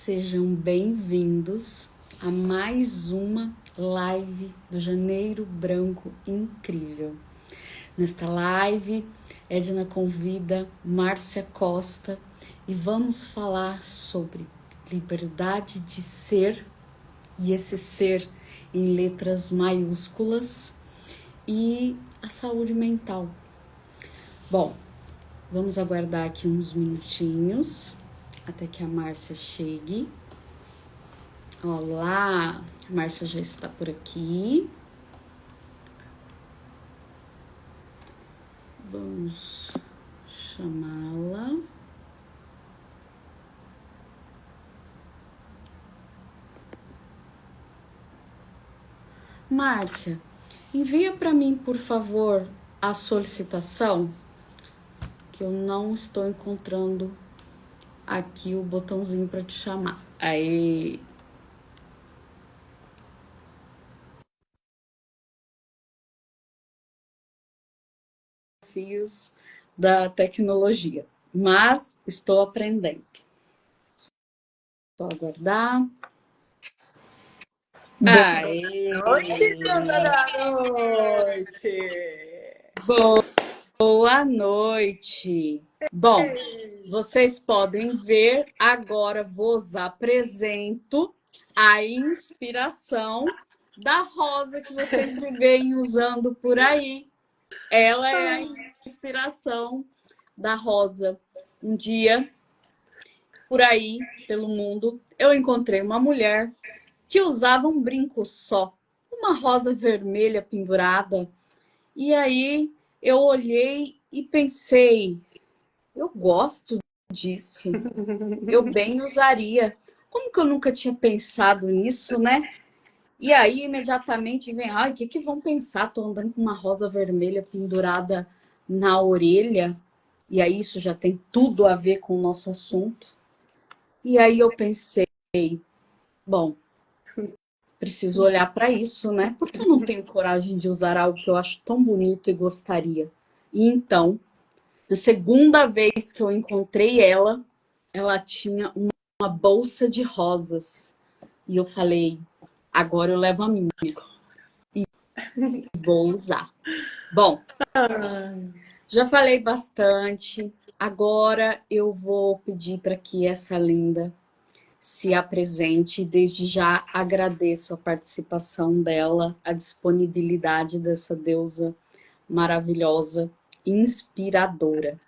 Sejam bem-vindos a mais uma live do Janeiro Branco Incrível. Nesta live, Edna convida Márcia Costa e vamos falar sobre liberdade de ser, e esse ser em letras maiúsculas, e a saúde mental. Bom, vamos aguardar aqui uns minutinhos até que a Márcia chegue. Olá, a Márcia já está por aqui. Vamos chamá-la. Márcia, envia para mim, por favor, a solicitação, que eu não estou encontrando aqui o botãozinho para te chamar. Aí. Desafios da tecnologia, mas estou aprendendo. Só aguardar. Boa noite, deusa da noite! Boa noite! Bom, vocês podem ver, agora vos apresento a inspiração da rosa que vocês me veem usando por aí. Ela é a inspiração da rosa. Um dia, por aí, pelo mundo, eu encontrei uma mulher que usava um brinco só, uma rosa vermelha pendurada. E aí eu olhei e pensei, eu gosto disso, eu bem usaria. Como que eu nunca tinha pensado nisso, né? E aí imediatamente vem, ai, o que vão pensar? Tô andando com uma rosa vermelha pendurada na orelha. E aí isso já tem tudo a ver com o nosso assunto. E aí eu pensei, bom, preciso olhar para isso, né? Porque eu não tenho coragem de usar algo que eu acho tão bonito e gostaria. E então, na segunda vez que eu encontrei ela, ela tinha uma bolsa de rosas. E eu falei, agora eu levo a minha e vou usar. Bom, já falei bastante. Agora eu vou pedir para que essa linda se apresente. Desde já agradeço a participação dela, a disponibilidade dessa deusa maravilhosa, inspiradora.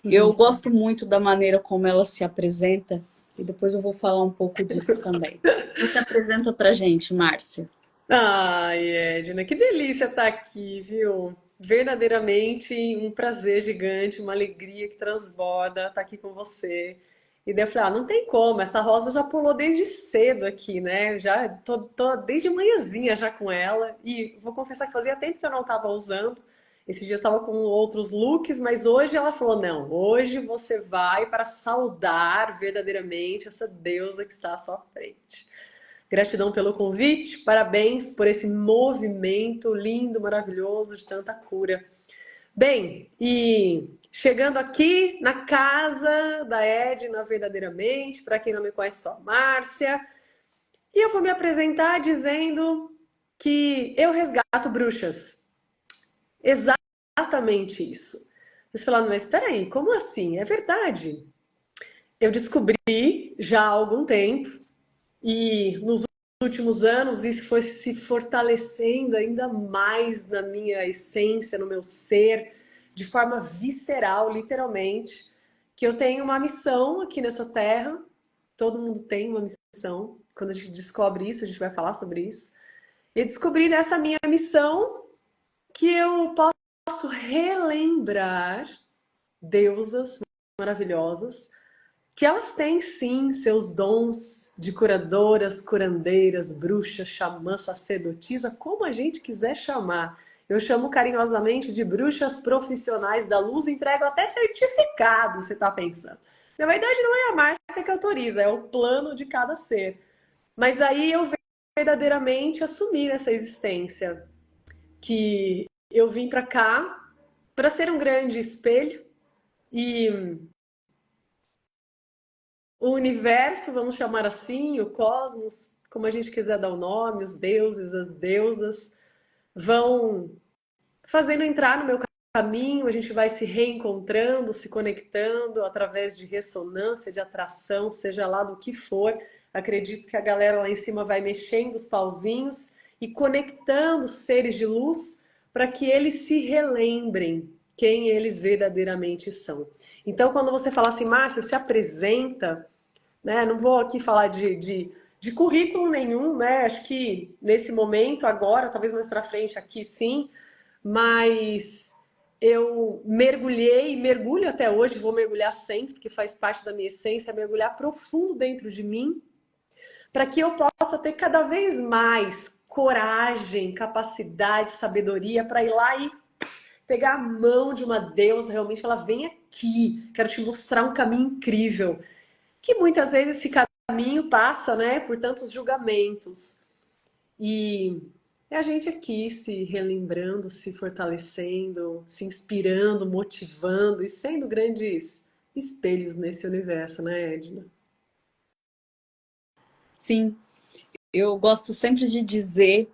Eu gosto muito da maneira como ela se apresenta e depois eu vou falar um pouco disso também. Então se apresenta pra gente, Márcia. Ai, Edna, que delícia estar aqui, viu? Verdadeiramente um prazer gigante, uma alegria que transborda estar aqui com você. E daí eu falei, não tem como, essa rosa já pulou desde cedo aqui, né? Já tô desde manhãzinha já com ela. E vou confessar que fazia tempo que eu não estava usando. Esses dias estava com outros looks, mas hoje ela falou, não, hoje você vai para saudar verdadeiramente essa deusa que está à sua frente. Gratidão pelo convite, parabéns por esse movimento lindo, maravilhoso, de tanta cura. Bem, e chegando aqui na casa da Edna verdadeiramente, para quem não me conhece, sou a Márcia, e eu vou me apresentar dizendo que eu resgato bruxas. Exatamente isso. Vocês falaram, mas espera aí, como assim? É verdade. Eu descobri já há algum tempo e nos últimos anos isso foi se fortalecendo ainda mais na minha essência, no meu ser, de forma visceral, literalmente, que eu tenho uma missão aqui nessa terra. Todo mundo tem uma missão. Quando a gente descobre isso, a gente vai falar sobre isso. E descobri nessa minha missão que eu posso relembrar deusas maravilhosas, que elas têm sim seus dons de curadoras, curandeiras, bruxas, xamã, sacerdotisa, como a gente quiser chamar. Eu chamo carinhosamente de bruxas profissionais da luz, entrego até certificado, você está pensando. Na verdade, não é a Márcia que autoriza, é o plano de cada ser. Mas aí eu verdadeiramente assumir essa existência, que eu vim para cá para ser um grande espelho e o universo, vamos chamar assim, o cosmos, como a gente quiser dar o nome, os deuses, as deusas, vão fazendo entrar no meu caminho, a gente vai se reencontrando, se conectando através de ressonância, de atração, seja lá do que for. Acredito que a galera lá em cima vai mexendo os pauzinhos e conectando os seres de luz para que eles se relembrem quem eles verdadeiramente são. Então, quando você fala assim, Márcia, se apresenta, né? Não vou aqui falar de currículo nenhum, né? Acho que nesse momento, agora, talvez mais para frente, aqui sim, mas eu mergulhei, mergulho até hoje, vou mergulhar sempre, porque faz parte da minha essência, mergulhar profundo dentro de mim, para que eu possa ter cada vez mais coragem, capacidade, sabedoria para ir lá e pegar a mão de uma deusa, realmente falar, vem aqui, quero te mostrar um caminho incrível. Que muitas vezes esse caminho passa, né, por tantos julgamentos. E é a gente aqui se relembrando, se fortalecendo, se inspirando, motivando e sendo grandes espelhos nesse universo, né, Edna? Sim, eu gosto sempre de dizer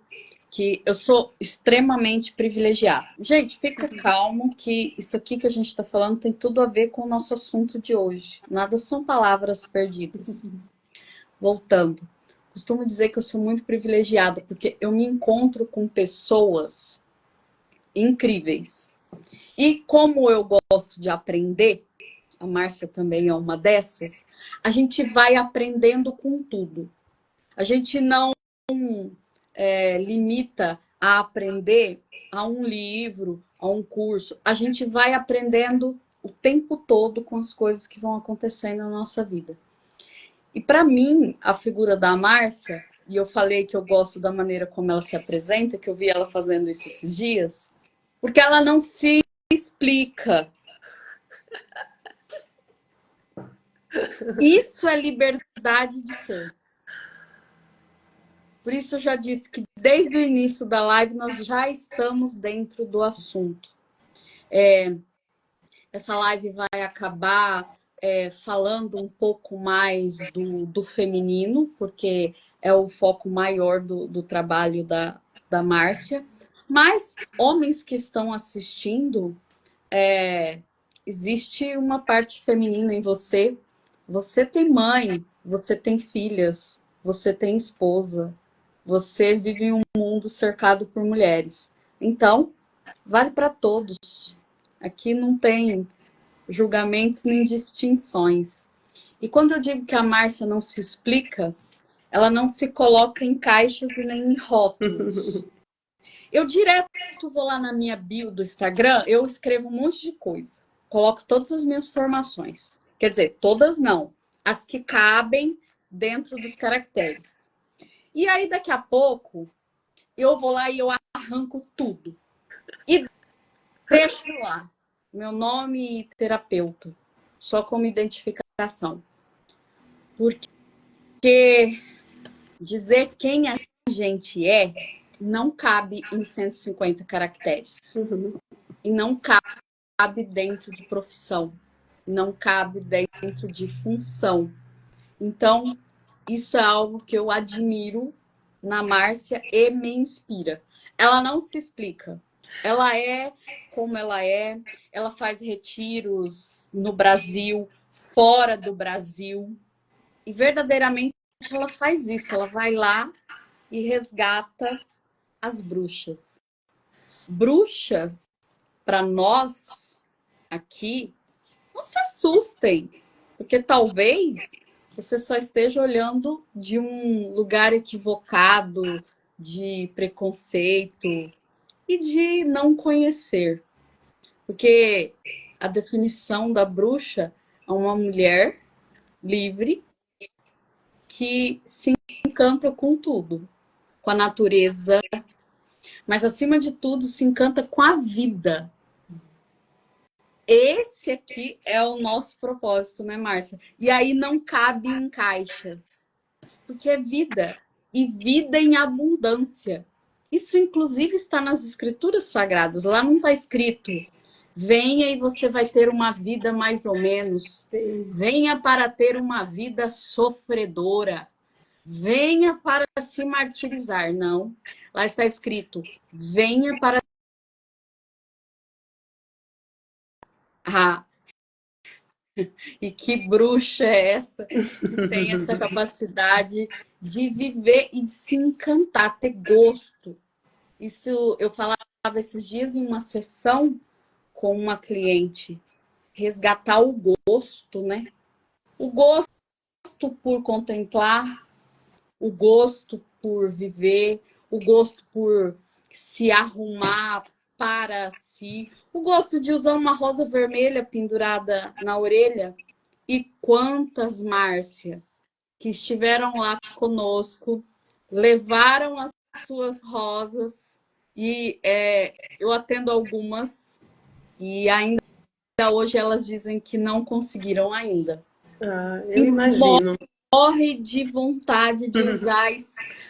que eu sou extremamente privilegiada. Gente, fica calmo que isso aqui que a gente está falando tem tudo a ver com o nosso assunto de hoje. Nada são palavras perdidas. Voltando, costumo dizer que eu sou muito privilegiada porque eu me encontro com pessoas incríveis. E como eu gosto de aprender, a Márcia também é uma dessas, a gente vai aprendendo com tudo. A gente não limita a aprender a um livro, a um curso. A gente vai aprendendo o tempo todo com as coisas que vão acontecendo na nossa vida. E para mim, a figura da Márcia, e eu falei que eu gosto da maneira como ela se apresenta, que eu vi ela fazendo isso esses dias, porque ela não se explica. Isso é liberdade de ser. Por isso eu já disse que desde o início da live nós já estamos dentro do assunto. Essa live vai acabar falando um pouco mais do feminino, porque é o foco maior do trabalho da Márcia. Mas homens que estão assistindo, existe uma parte feminina em você. Você tem mãe, você tem filhas, você tem esposa, você vive em um mundo cercado por mulheres. Então, vale para todos. Aqui não tem julgamentos nem distinções. E quando eu digo que a Márcia não se explica, ela não se coloca em caixas e nem em rótulos. Eu direto vou lá na minha bio do Instagram, eu escrevo um monte de coisa. Coloco todas as minhas formações. Quer dizer, todas não. As que cabem dentro dos caracteres. E aí, daqui a pouco, eu vou lá e eu arranco tudo. E deixo lá. Meu nome e terapeuta. Só como identificação. Porque dizer quem a gente é não cabe em 150 caracteres. E não cabe dentro de profissão. Não cabe dentro de função. Então, isso é algo que eu admiro na Márcia e me inspira. Ela não se explica. Ela é como ela faz retiros no Brasil, fora do Brasil. E verdadeiramente ela faz isso. Ela vai lá e resgata as bruxas. Bruxas, para nós aqui, não se assustem, porque talvez você só esteja olhando de um lugar equivocado, de preconceito e de não conhecer. Porque a definição da bruxa é uma mulher livre que se encanta com tudo, com a natureza, mas acima de tudo se encanta com a vida. Esse aqui é o nosso propósito, né, Márcia? E aí não cabe em caixas, porque é vida, e vida em abundância. Isso, inclusive, está nas escrituras sagradas. Lá não está escrito Venha e você vai ter uma vida mais ou menos. Venha para ter uma vida sofredora. Venha para se martirizar. Não. Lá está escrito: venha para. Ah, e que bruxa é essa que tem essa capacidade de viver e se encantar, ter gosto. Isso eu falava esses dias em uma sessão com uma cliente. Resgatar o gosto, né? O gosto por contemplar, o gosto por viver, o gosto por se arrumar para si, o gosto de usar uma rosa vermelha pendurada na orelha. E quantas, Márcia, que estiveram lá conosco, levaram as suas rosas e eu atendo algumas e ainda hoje elas dizem que não conseguiram ainda. Ah, eu E imagino. morre de vontade de usar.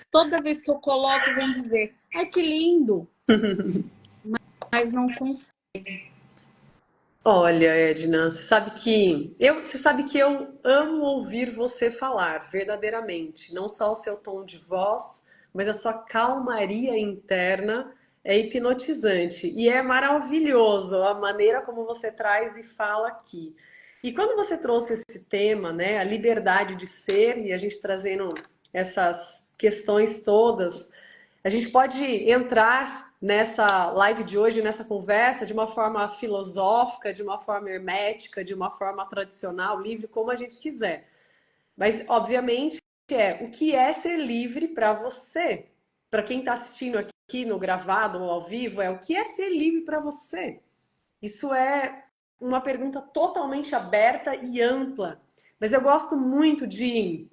Toda vez que eu coloco, vem dizer: ai, que lindo! Mas não consigo. Olha, Edna, você sabe que eu amo ouvir você falar, verdadeiramente. Não só o seu tom de voz, mas a sua calmaria interna é hipnotizante e é maravilhoso a maneira como você traz e fala aqui. E quando você trouxe esse tema, né, a liberdade de ser e a gente trazendo essas questões todas, a gente pode entrar nessa live de hoje, nessa conversa, de uma forma filosófica, de uma forma hermética, de uma forma tradicional, livre, como a gente quiser. Mas, obviamente, o que é ser livre para você? Para quem está assistindo aqui no gravado ou ao vivo, o que é ser livre para você? Isso é uma pergunta totalmente aberta e ampla. Mas eu gosto muito de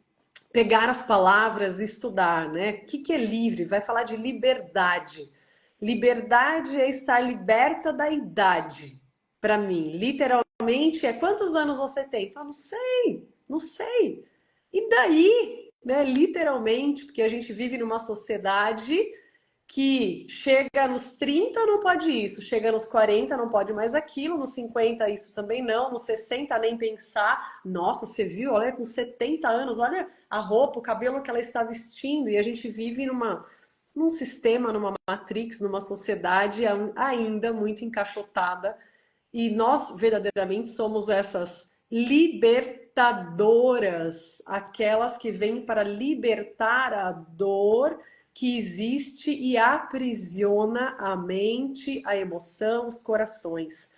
pegar as palavras e estudar, né? O que é livre? Vai falar de liberdade. Liberdade é estar liberta da idade. Para mim, literalmente, é quantos anos você tem? Fala, não sei, não sei. E daí, né? Literalmente, porque a gente vive numa sociedade que chega nos 30 não pode isso, chega nos 40 não pode mais aquilo, nos 50 isso também não, nos 60 nem pensar. Nossa, você viu? Olha, com 70 anos, olha a roupa, o cabelo que ela está vestindo. E a gente vive num sistema, numa matrix, numa sociedade ainda muito encaixotada. E nós verdadeiramente somos essas libertadoras, aquelas que vêm para libertar a dor que existe e aprisiona a mente, a emoção, os corações.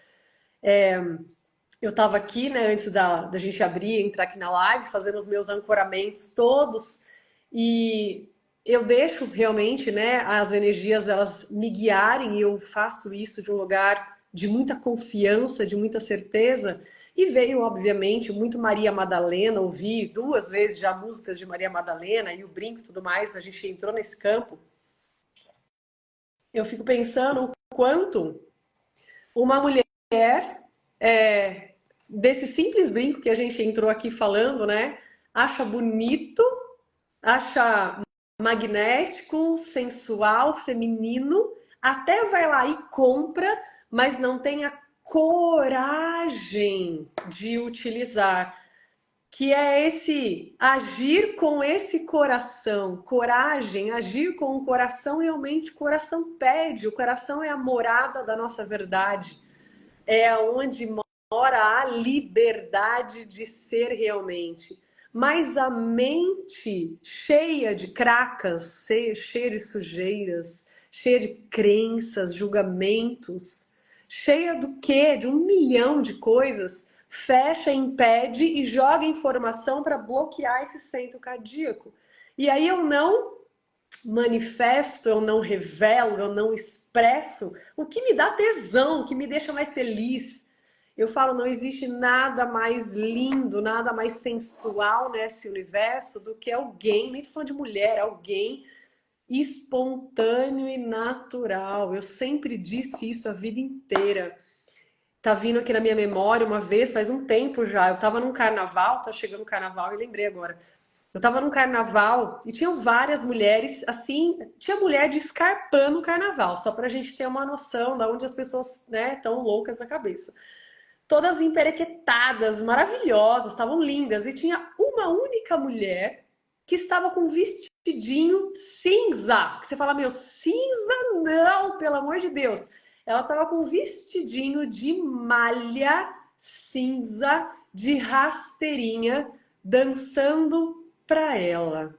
Eu estava aqui, né, antes da gente abrir, entrar aqui na live, fazendo os meus ancoramentos todos, e eu deixo realmente, né, as energias elas me guiarem, e eu faço isso de um lugar de muita confiança, de muita certeza. E veio, obviamente, muito Maria Madalena, ouvi duas vezes já músicas de Maria Madalena e o brinco e tudo mais, a gente entrou nesse campo. Eu fico pensando o quanto uma mulher desse simples brinco que a gente entrou aqui falando, né? Acha bonito, acha magnético, sensual, feminino, até vai lá e compra, mas não tem a coragem de utilizar, que é esse agir com esse coração, coragem, agir com o coração realmente, o coração pede, o coração é a morada da nossa verdade, é onde mora a liberdade de ser realmente. Mas a mente cheia de cracas, cheia de sujeiras, cheia de crenças, julgamentos, cheia do quê? De 1 milhão de coisas, fecha, impede e joga informação para bloquear esse centro cardíaco. E aí eu não manifesto, eu não revelo, eu não expresso o que me dá tesão, o que me deixa mais feliz. Eu falo, não existe nada mais lindo, nada mais sensual nesse universo do que alguém, nem tô falando de mulher, alguém espontâneo e natural. Eu sempre disse isso a vida inteira. Tá vindo aqui na minha memória uma vez, faz um tempo já. Eu tava num carnaval, tá chegando o carnaval e lembrei agora. Eu tava num carnaval e tinham várias mulheres, assim, tinha mulher descarpando o carnaval, só pra gente ter uma noção de onde as pessoas, né, tão loucas na cabeça. Todas emperequetadas, maravilhosas, estavam lindas. E tinha uma única mulher que estava com um vestidinho cinza. Que você fala, meu, cinza não, pelo amor de Deus. Ela estava com um vestidinho de malha cinza, de rasteirinha, dançando para ela.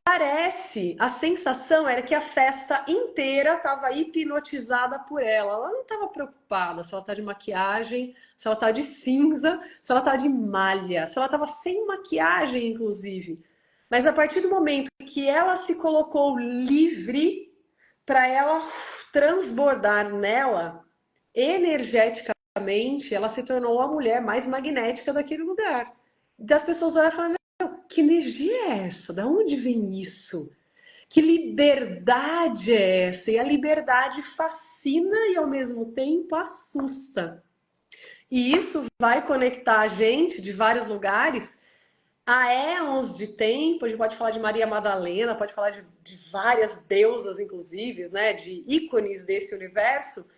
Parece, a sensação era que a festa inteira estava hipnotizada por ela. Ela não estava preocupada se ela está de maquiagem, se ela está de cinza, se ela está de malha, se ela estava sem maquiagem, inclusive. Mas a partir do momento que ela se colocou livre para ela transbordar nela, energeticamente, ela se tornou a mulher mais magnética daquele lugar. Das pessoas olham e falam, que energia é essa? Da onde vem isso? Que liberdade é essa? E a liberdade fascina e ao mesmo tempo assusta. E isso vai conectar a gente de vários lugares há éons de tempo. A gente pode falar de Maria Madalena, pode falar de várias deusas, inclusive, né? De ícones desse universo.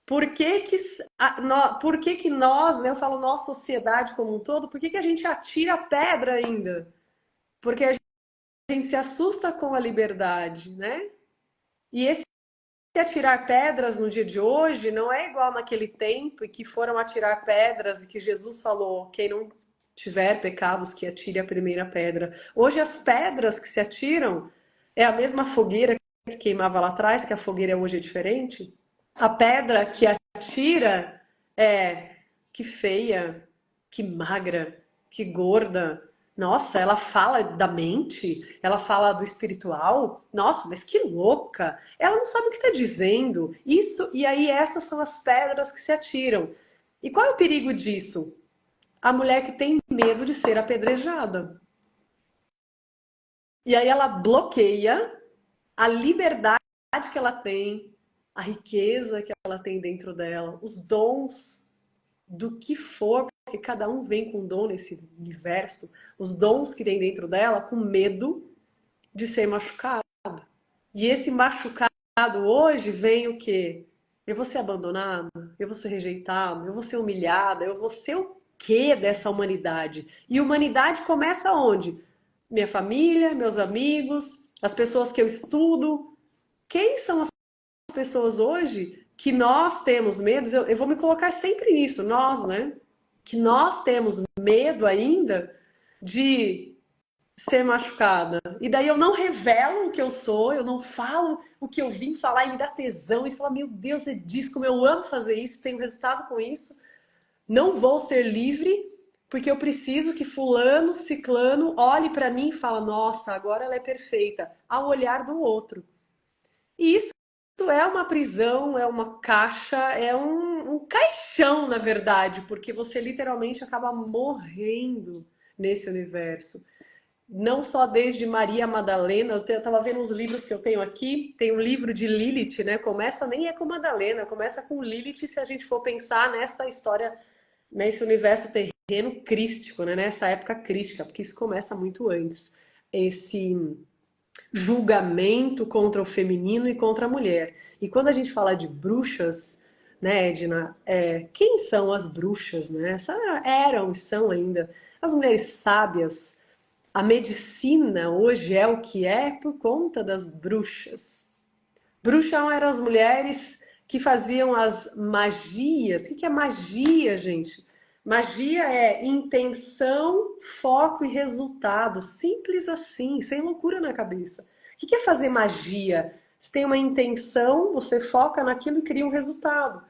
Por que que nós, né, eu falo nós, sociedade como um todo, por que que a gente atira pedra ainda? Porque a gente se assusta com a liberdade, né? E esse atirar pedras no dia de hoje não é igual naquele tempo em que foram atirar pedras e que Jesus falou, quem não tiver pecados que atire a primeira pedra. Hoje as pedras que se atiram é a mesma fogueira que queimava lá atrás, que a fogueira hoje é diferente. A pedra que atira é que feia, que magra, que gorda. Nossa, ela fala da mente, ela fala do espiritual. Nossa, mas que louca! Ela não sabe o que está dizendo. Isso, e aí essas são as pedras que se atiram. E qual é o perigo disso? A mulher que tem medo de ser apedrejada. E aí ela bloqueia a liberdade que ela tem, a riqueza que ela tem dentro dela, os dons do que for, porque cada um vem com um dom nesse universo, os dons que tem dentro dela, com medo de ser machucado. E esse machucado hoje vem o quê? Eu vou ser abandonada, eu vou ser rejeitada, eu vou ser humilhada, eu vou ser o quê dessa humanidade? E humanidade começa onde? Minha família, meus amigos, as pessoas que eu estudo. Quem são as pessoas hoje que nós temos medo? Eu vou me colocar sempre nisso, nós, né? Que nós temos medo ainda de ser machucada. E daí eu não revelo o que eu sou, eu não falo o que eu vim falar e me dá tesão e falar, meu Deus, é disso, como eu amo fazer isso, tenho resultado com isso. Não vou ser livre porque eu preciso que fulano, ciclano olhe para mim e fala, nossa, agora ela é perfeita, ao olhar do outro. E isso é uma prisão, é uma caixa, é um caixão, na verdade, porque você literalmente acaba morrendo nesse universo. Não só desde Maria Madalena, eu estava vendo uns livros que eu tenho aqui, tem um livro de Lilith, né? Começa nem é com Madalena, começa com Lilith, se a gente for pensar nessa história, nesse universo terreno crístico, né? Nessa época crística, porque isso começa muito antes. Esse julgamento contra o feminino e contra a mulher. E quando a gente fala de bruxas, né, Edna, quem são as bruxas, né? Eram e são ainda as mulheres sábias. A medicina hoje é o que é por conta das bruxas. Bruxas eram as mulheres que faziam as magias. O que é magia, gente? Magia é intenção, foco e resultado. Simples assim, sem loucura na cabeça. O que é fazer magia? Você tem uma intenção, você foca naquilo e cria um resultado.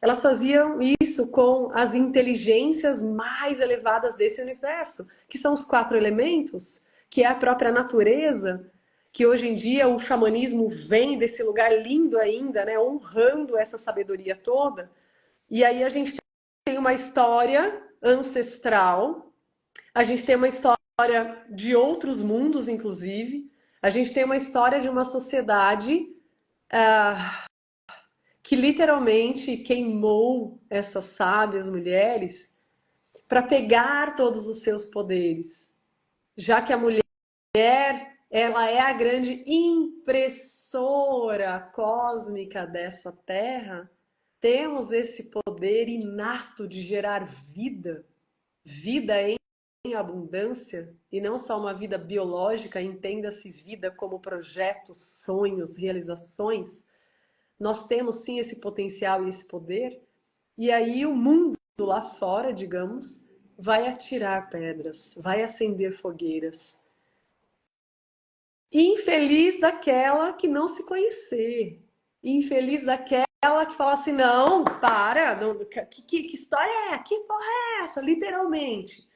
Elas faziam isso com as inteligências mais elevadas desse universo, que são os 4 elementos, que é a própria natureza, que hoje em dia o xamanismo vem desse lugar lindo ainda, né, honrando essa sabedoria toda. E aí a gente tem uma história ancestral, a gente tem uma história de outros mundos, inclusive, a gente tem uma história de uma sociedade que literalmente queimou essas sábias mulheres para pegar todos os seus poderes. já que a mulher, ela é a grande impressora cósmica dessa Terra, temos esse poder inato de gerar vida, vida em abundância, e não só uma vida biológica, entenda-se vida como projetos, sonhos, realizações. Nós temos sim esse potencial e esse poder, e aí o mundo lá fora, digamos, vai atirar pedras, vai acender fogueiras. Infeliz daquela que não se conhecer. Infeliz daquela que fala assim, não, para, não, que história é? Que porra é essa? Literalmente.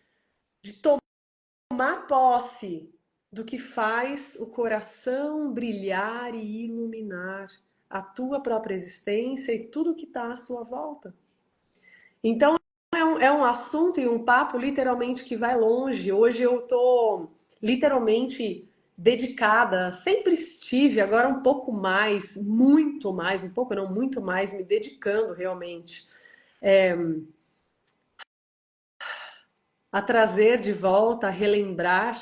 De tomar posse do que faz o coração brilhar e iluminar a tua própria existência e tudo que está à sua volta. Então, é um assunto e um papo literalmente que vai longe. Hoje eu tô literalmente dedicada, sempre estive, agora um pouco mais, muito mais, um pouco não, muito mais, me dedicando realmente a trazer de volta, a relembrar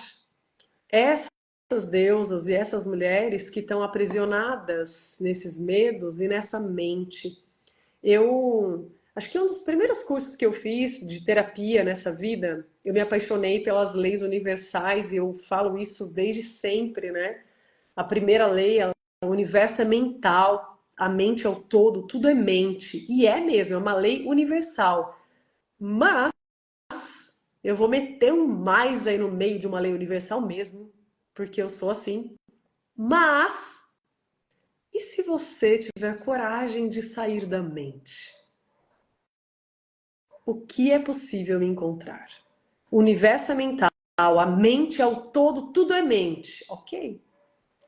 essas deusas e essas mulheres que estão aprisionadas nesses medos e nessa mente. Eu acho que um dos primeiros cursos que eu fiz de terapia nessa vida, eu me apaixonei pelas leis universais e eu falo isso desde sempre, né? A primeira lei, o universo é mental, a mente é o todo, tudo é mente. E é mesmo, é uma lei universal. Mas eu vou meter um mais aí no meio de uma lei universal mesmo, porque eu sou assim. Mas e se você tiver coragem de sair da mente? O que é possível encontrar? O universo é mental, a mente é o todo, tudo é mente, ok?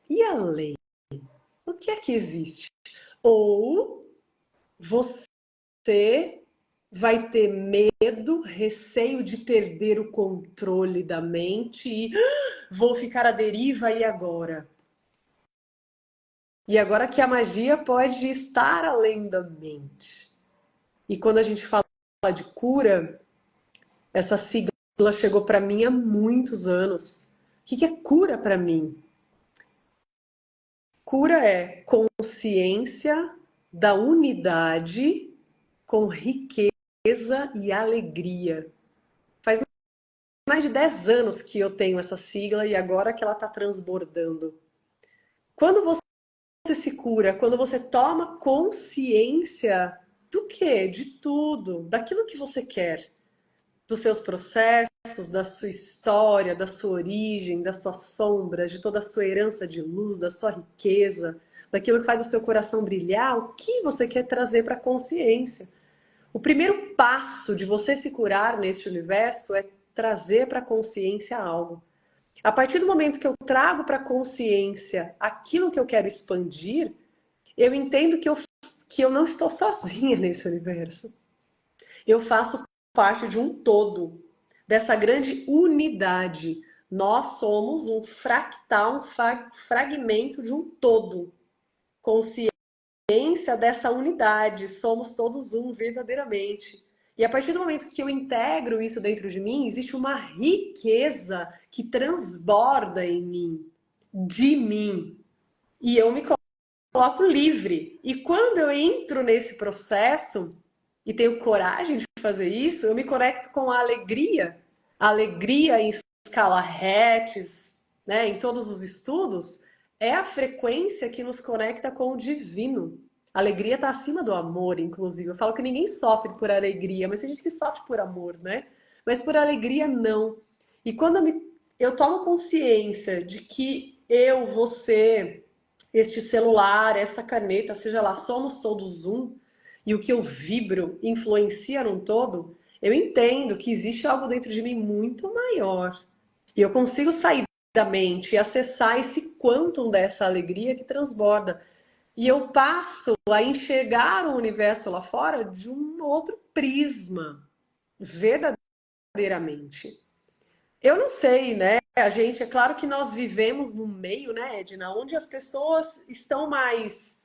E a lei? O que é que existe? Ou você vai ter medo, receio de perder o controle da mente e vou ficar à deriva e agora? E agora que a magia pode estar além da mente. E quando a gente fala de cura, essa sigla chegou para mim há muitos anos. O que é cura para mim? Cura é consciência da unidade com riqueza e alegria. Faz mais de 10 anos que eu tenho essa sigla e agora que ela está transbordando. Quando você se cura, quando você toma consciência do quê? De tudo, daquilo que você quer, dos seus processos, da sua história, da sua origem, das suas sombras, de toda a sua herança de luz, da sua riqueza, daquilo que faz o seu coração brilhar, o que você quer trazer para a consciência. O primeiro passo de você se curar neste universo é trazer para a consciência algo. A partir do momento que eu trago para a consciência aquilo que eu quero expandir, eu entendo que eu não estou sozinha nesse universo. Eu faço parte de um todo, dessa grande unidade. Nós somos um fractal, um fragmento de um todo. Consciência dessa unidade, somos todos um verdadeiramente. E a partir do momento que eu integro isso dentro de mim, existe uma riqueza que transborda em mim, de mim. E eu me coloco livre. E quando eu entro nesse processo e tenho coragem de fazer isso, eu me conecto com a alegria. A alegria em escala Hertz, né, em todos os estudos, é a frequência que nos conecta com o divino. A alegria está acima do amor, inclusive. Eu falo que ninguém sofre por alegria, mas tem gente que sofre por amor, né? Mas por alegria, não. E quando eu tomo consciência de que eu, você, este celular, esta caneta, seja lá, somos todos um, e o que eu vibro influencia num todo, eu entendo que existe algo dentro de mim muito maior. E eu consigo sair da mente e acessar esse quantum dessa alegria que transborda. E eu passo a enxergar o universo lá fora de um outro prisma, verdadeiramente. Eu não sei, né? A gente, é claro que nós vivemos num meio, né, Edna, onde as pessoas estão mais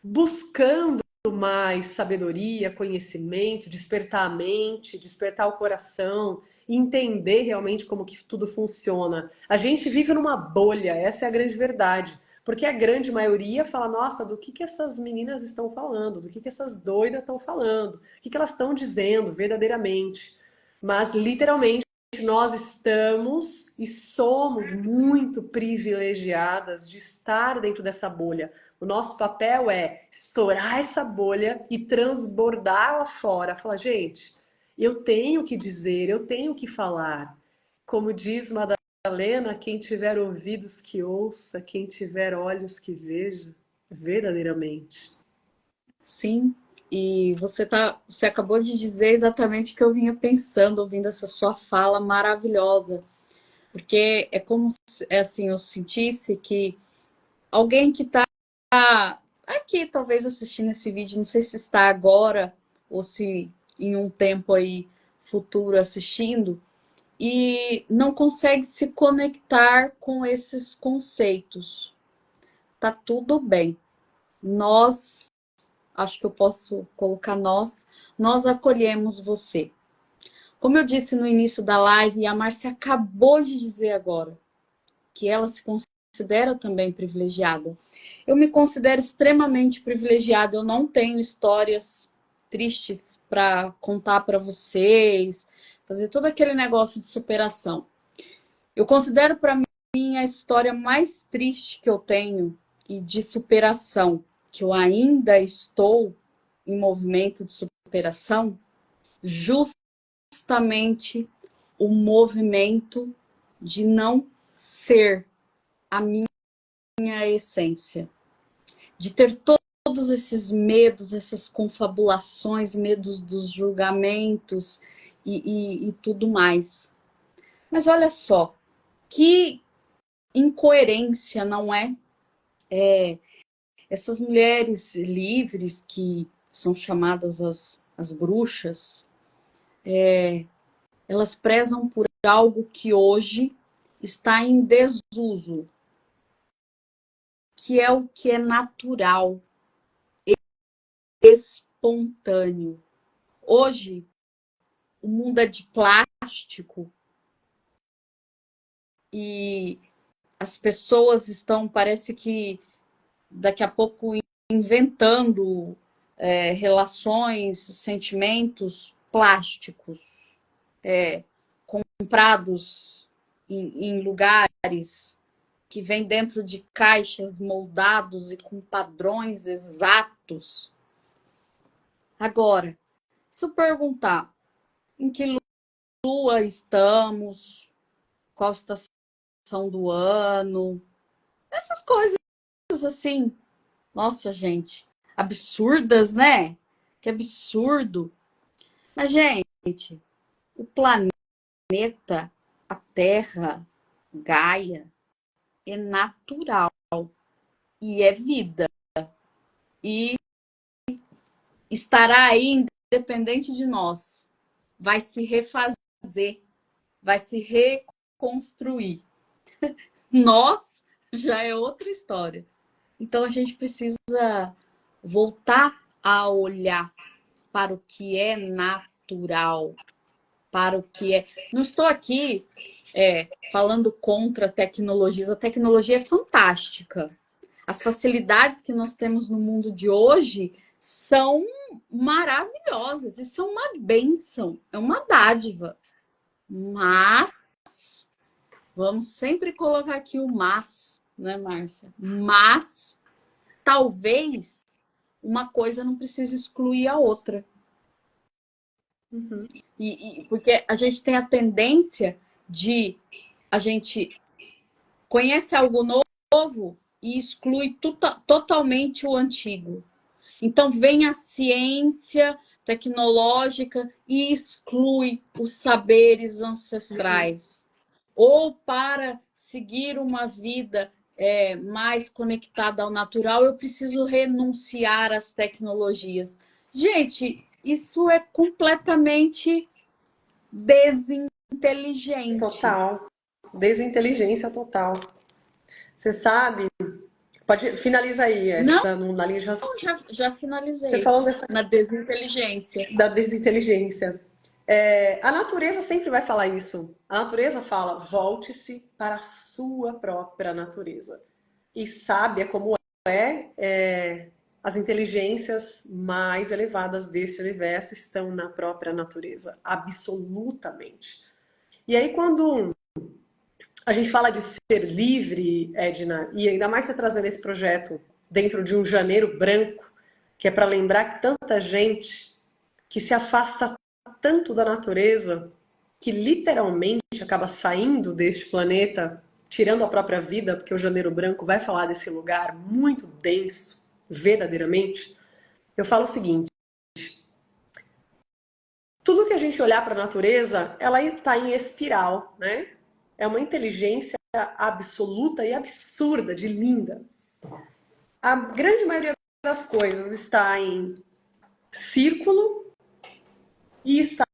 buscando mais sabedoria, conhecimento, despertar a mente, despertar o coração, entender realmente como que tudo funciona. A gente vive numa bolha, essa é a grande verdade. Porque a grande maioria fala, nossa, do que essas meninas estão falando? Do que essas doidas estão falando? O que elas estão dizendo verdadeiramente? Mas, literalmente, nós estamos e somos muito privilegiadas de estar dentro dessa bolha. O nosso papel é estourar essa bolha e transbordar lá fora. Falar, gente, eu tenho que dizer, eu tenho que falar. Como diz Madalena, quem tiver ouvidos que ouça, quem tiver olhos que veja, verdadeiramente. Sim, e você acabou de dizer exatamente o que eu vinha pensando, ouvindo essa sua fala maravilhosa. Porque é como se, assim, eu sentisse que alguém que está aqui, talvez assistindo esse vídeo, não sei se está agora ou se em um tempo aí futuro assistindo, e não consegue se conectar com esses conceitos. Tá tudo bem. Nós, acho que eu posso colocar nós acolhemos você. Como eu disse no início da live, e a Márcia acabou de dizer agora, que ela se considera também privilegiada. Eu me considero extremamente privilegiada, eu não tenho histórias tristes para contar para vocês, fazer todo aquele negócio de superação. Eu considero para mim a história mais triste que eu tenho e de superação, que eu ainda estou em movimento de superação, justamente o movimento de não ser a minha essência, de ter todos esses medos, essas confabulações, medos dos julgamentos e tudo mais. Mas olha só, que incoerência, não é? Essas mulheres livres que são chamadas as bruxas, elas prezam por algo que hoje está em desuso, que é o que é natural, espontâneo. Hoje, o mundo é de plástico e as pessoas estão, parece que daqui a pouco, inventando relações, sentimentos plásticos, comprados em lugares que vêm dentro de caixas moldados e com padrões exatos. Agora, se eu perguntar em que lua estamos, qual estação do ano, essas coisas assim, nossa, gente, absurdas, né? Que absurdo. Mas, gente, o planeta, a Terra, Gaia, é natural e é vida. E estará aí independente de nós. Vai se refazer, vai se reconstruir. Nós já é outra história. Então a gente precisa voltar a olhar para o que é natural, para o que é. Não estou aqui falando contra tecnologias, a tecnologia é fantástica. As facilidades que nós temos no mundo de hoje são maravilhosas, isso é uma bênção, é uma dádiva. Mas vamos sempre colocar aqui o mas, né, Márcia? Mas talvez uma coisa não precise excluir a outra. Uhum. Porque a gente tem a tendência de a gente conhece algo novo e exclui totalmente o antigo. Então vem a ciência tecnológica e exclui os saberes ancestrais. Ou para seguir uma vida mais conectada ao natural, eu preciso renunciar às tecnologias. Gente, isso é completamente desinteligente. Total. Desinteligência total. Você sabe? Pode finaliza aí Não, essa na linha de raciocínio. já Você finalizei falou na desinteligência. da desinteligência. A natureza sempre vai falar isso. A natureza fala, volte-se para a sua própria natureza. E sábia como as inteligências mais elevadas deste universo estão na própria natureza, absolutamente. E aí, quando a gente fala de ser livre, Edna, e ainda mais você trazendo esse projeto dentro de um janeiro branco, que é para lembrar que tanta gente que se afasta tanto da natureza, que literalmente acaba saindo deste planeta, tirando a própria vida, porque o janeiro branco vai falar desse lugar muito denso, verdadeiramente. Eu falo o seguinte: tudo que a gente olhar para a natureza, ela está em espiral, né? É uma inteligência absoluta e absurda, de linda. A grande maioria das coisas está em círculo e está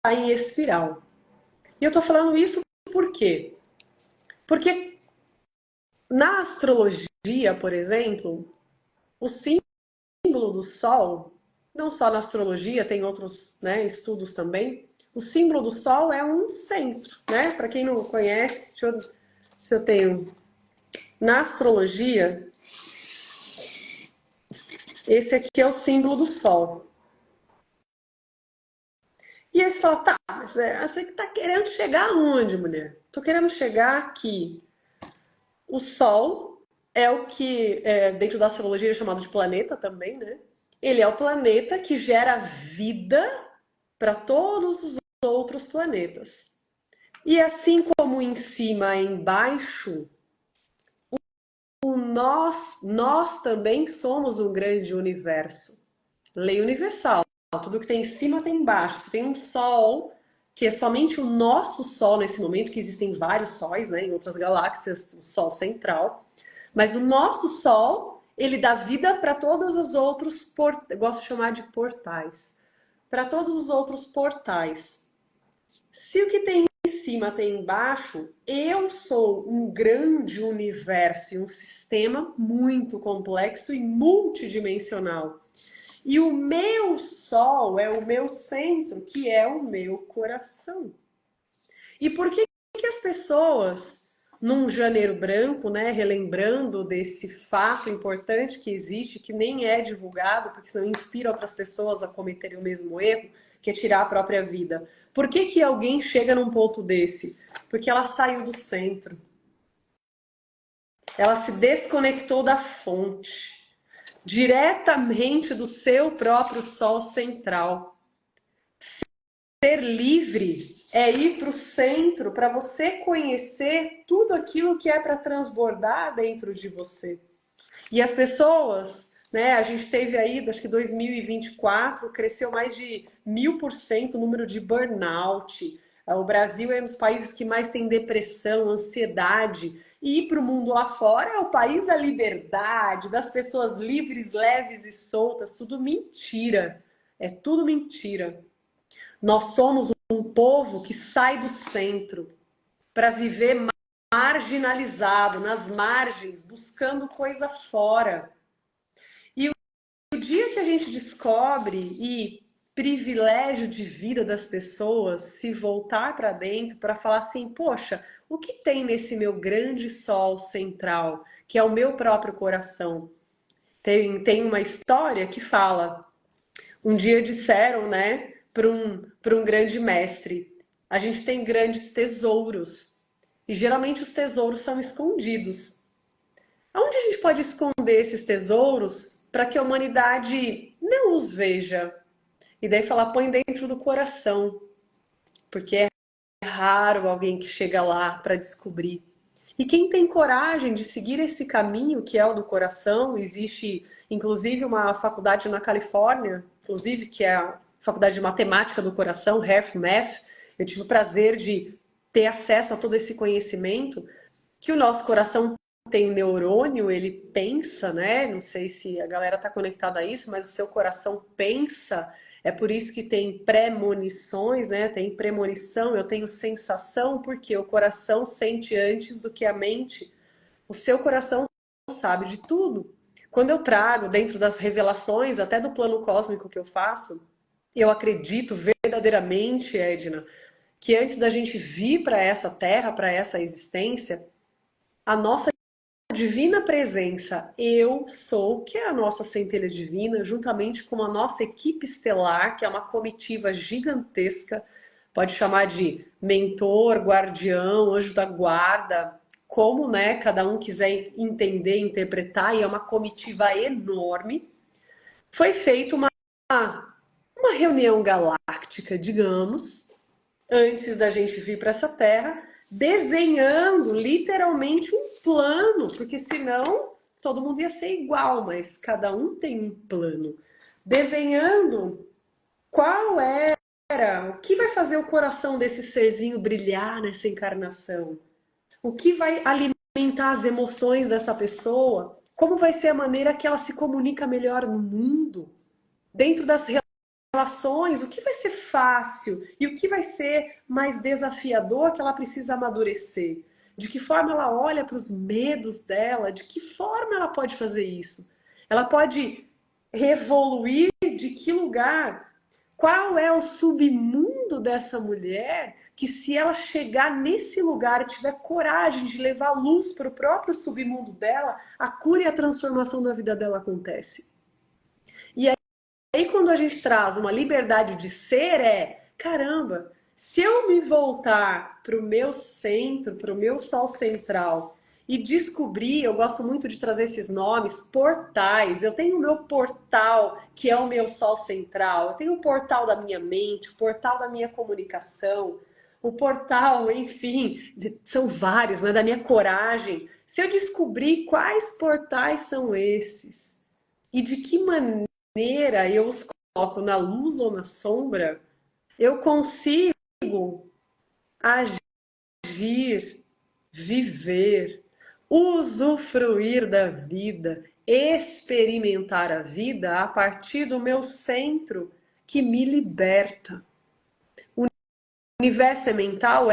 em espiral. E eu estou falando isso por quê? Porque na astrologia, por exemplo, o símbolo do Sol, não só na astrologia, tem outros, né, estudos também, o símbolo do Sol é um centro, né? Para quem não conhece, se eu tenho na astrologia, esse aqui é o símbolo do Sol. E aí você fala, tá, mas você que tá querendo chegar aonde, mulher? Tô querendo chegar aqui. O Sol é o que, dentro da astrologia, é chamado de planeta também, né? Ele é o planeta que gera vida para todos os outros planetas. E assim como em cima e embaixo, nós também somos um grande universo. Lei universal. Tudo que tem em cima tem embaixo. Você tem um Sol, que é somente o nosso Sol nesse momento, que existem vários sóis, né? Em outras galáxias, o Sol central. Mas o nosso Sol, ele dá vida para todos os outros, eu gosto de chamar de portais. Para todos os outros portais. Se o que tem em cima tem embaixo, eu sou um grande universo e um sistema muito complexo e multidimensional. E o meu Sol é o meu centro, que é o meu coração. E por que as pessoas, num janeiro branco, né, relembrando desse fato importante que existe, que nem é divulgado, porque senão inspira outras pessoas a cometerem o mesmo erro, que é tirar a própria vida. Por que alguém chega num ponto desse? Porque ela saiu do centro. Ela se desconectou da fonte, diretamente do seu próprio Sol central. Ser livre é ir para o centro, para você conhecer tudo aquilo que é para transbordar dentro de você. E as pessoas, né, a gente teve aí, acho que 2024, cresceu mais de 1000% o número de burnout. O Brasil é um dos países que mais tem depressão, ansiedade. E ir para o mundo lá fora é o país da liberdade, das pessoas livres, leves e soltas. Tudo mentira. É tudo mentira. Nós somos um povo que sai do centro para viver marginalizado, nas margens, buscando coisa fora. E o dia que a gente descobre e privilégio de vida das pessoas se voltar para dentro para falar assim, poxa, o que tem nesse meu grande sol central, que é o meu próprio coração? Tem uma história que fala, um dia disseram, né, para um grande mestre, a gente tem grandes tesouros e geralmente os tesouros são escondidos. Onde a gente pode esconder esses tesouros para que a humanidade não os veja? E daí falar, põe dentro do coração, porque é raro alguém que chega lá para descobrir. E quem tem coragem de seguir esse caminho, que é o do coração, existe inclusive uma faculdade na Califórnia, inclusive que é a Faculdade de Matemática do Coração, HeartMath. Eu tive o prazer de ter acesso a todo esse conhecimento, que o nosso coração tem neurônio, ele pensa, né? Não sei se a galera está conectada a isso, mas o seu coração pensa. É por isso que tem premonições, né? Tem premonição, eu tenho sensação, porque o coração sente antes do que a mente. O seu coração sabe de tudo. Quando eu trago dentro das revelações, até do plano cósmico que eu faço, Eu acredito verdadeiramente, Edna, que antes da gente vir para essa terra, para essa existência, a nossa divina presença, eu sou, que é a nossa centelha divina, juntamente com a nossa equipe estelar, que é uma comitiva gigantesca, pode chamar de mentor, guardião, anjo da guarda, como, né, cada um quiser entender, interpretar, e é uma comitiva enorme. Foi feita uma reunião galáctica, digamos, antes da gente vir para essa terra, desenhando literalmente um plano, porque senão todo mundo ia ser igual, mas cada um tem um plano. Desenhando qual era, o que vai fazer o coração desse serzinho brilhar nessa encarnação, o que vai alimentar as emoções dessa pessoa, como vai ser a maneira que ela se comunica melhor no mundo, dentro das relações, o que vai ser fácil e o que vai ser mais desafiador que ela precisa amadurecer. De que forma ela olha para os medos dela, de que forma ela pode fazer isso. Ela pode revoluir de que lugar? Qual é o submundo dessa mulher que, se ela chegar nesse lugar e tiver coragem de levar luz para o próprio submundo dela, a cura e a transformação da vida dela acontece. E aí, quando a gente traz uma liberdade de ser, caramba, se eu me voltar para o meu centro, para o meu sol central e descobrir, eu gosto muito de trazer esses nomes, portais. Eu tenho o meu portal, que é o meu sol central. Eu tenho o portal da minha mente, o portal da minha comunicação, o portal, enfim, são vários, né, da minha coragem. Se eu descobrir quais portais são esses e de que maneira eu os coloco na luz ou na sombra, eu consigo agir, viver, usufruir da vida, experimentar a vida a partir do meu centro que me liberta. O universo é mental,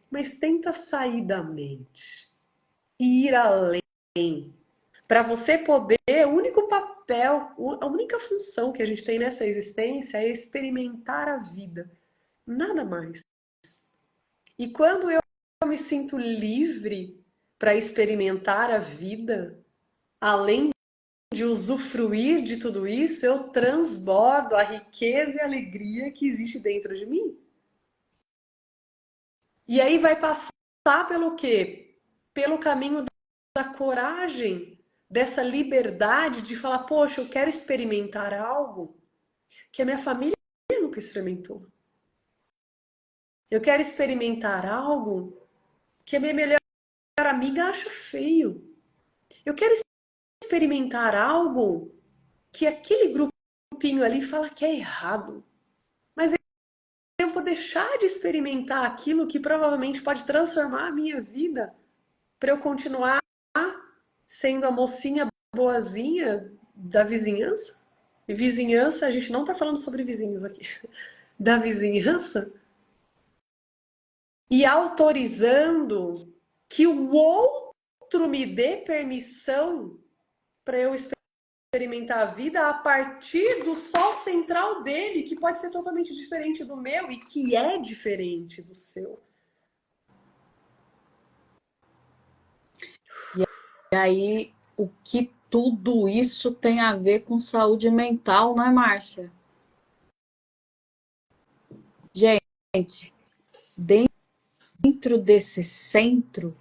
mas tenta sair da mente, ir além. Para você poder, o único papel, a única função que a gente tem nessa existência é experimentar a vida, nada mais. E quando eu me sinto livre para experimentar a vida, além de usufruir de tudo isso, eu transbordo a riqueza e a alegria que existe dentro de mim. E aí vai passar pelo quê? Pelo caminho da coragem, dessa liberdade de falar, poxa, eu quero experimentar algo que a minha família nunca experimentou. Eu quero experimentar algo que a minha melhor amiga acha feio. Eu quero experimentar algo que aquele grupinho ali fala que é errado. Mas eu vou deixar de experimentar aquilo que provavelmente pode transformar a minha vida para eu continuar sendo a mocinha boazinha da vizinhança? E vizinhança, a gente não está falando sobre vizinhos aqui. Da vizinhança? E autorizando que o outro me dê permissão para eu experimentar a vida a partir do sol central dele, que pode ser totalmente diferente do meu e que é diferente do seu. E aí, o que tudo isso tem a ver com saúde mental, não é, Márcia? Gente, dentro desse centro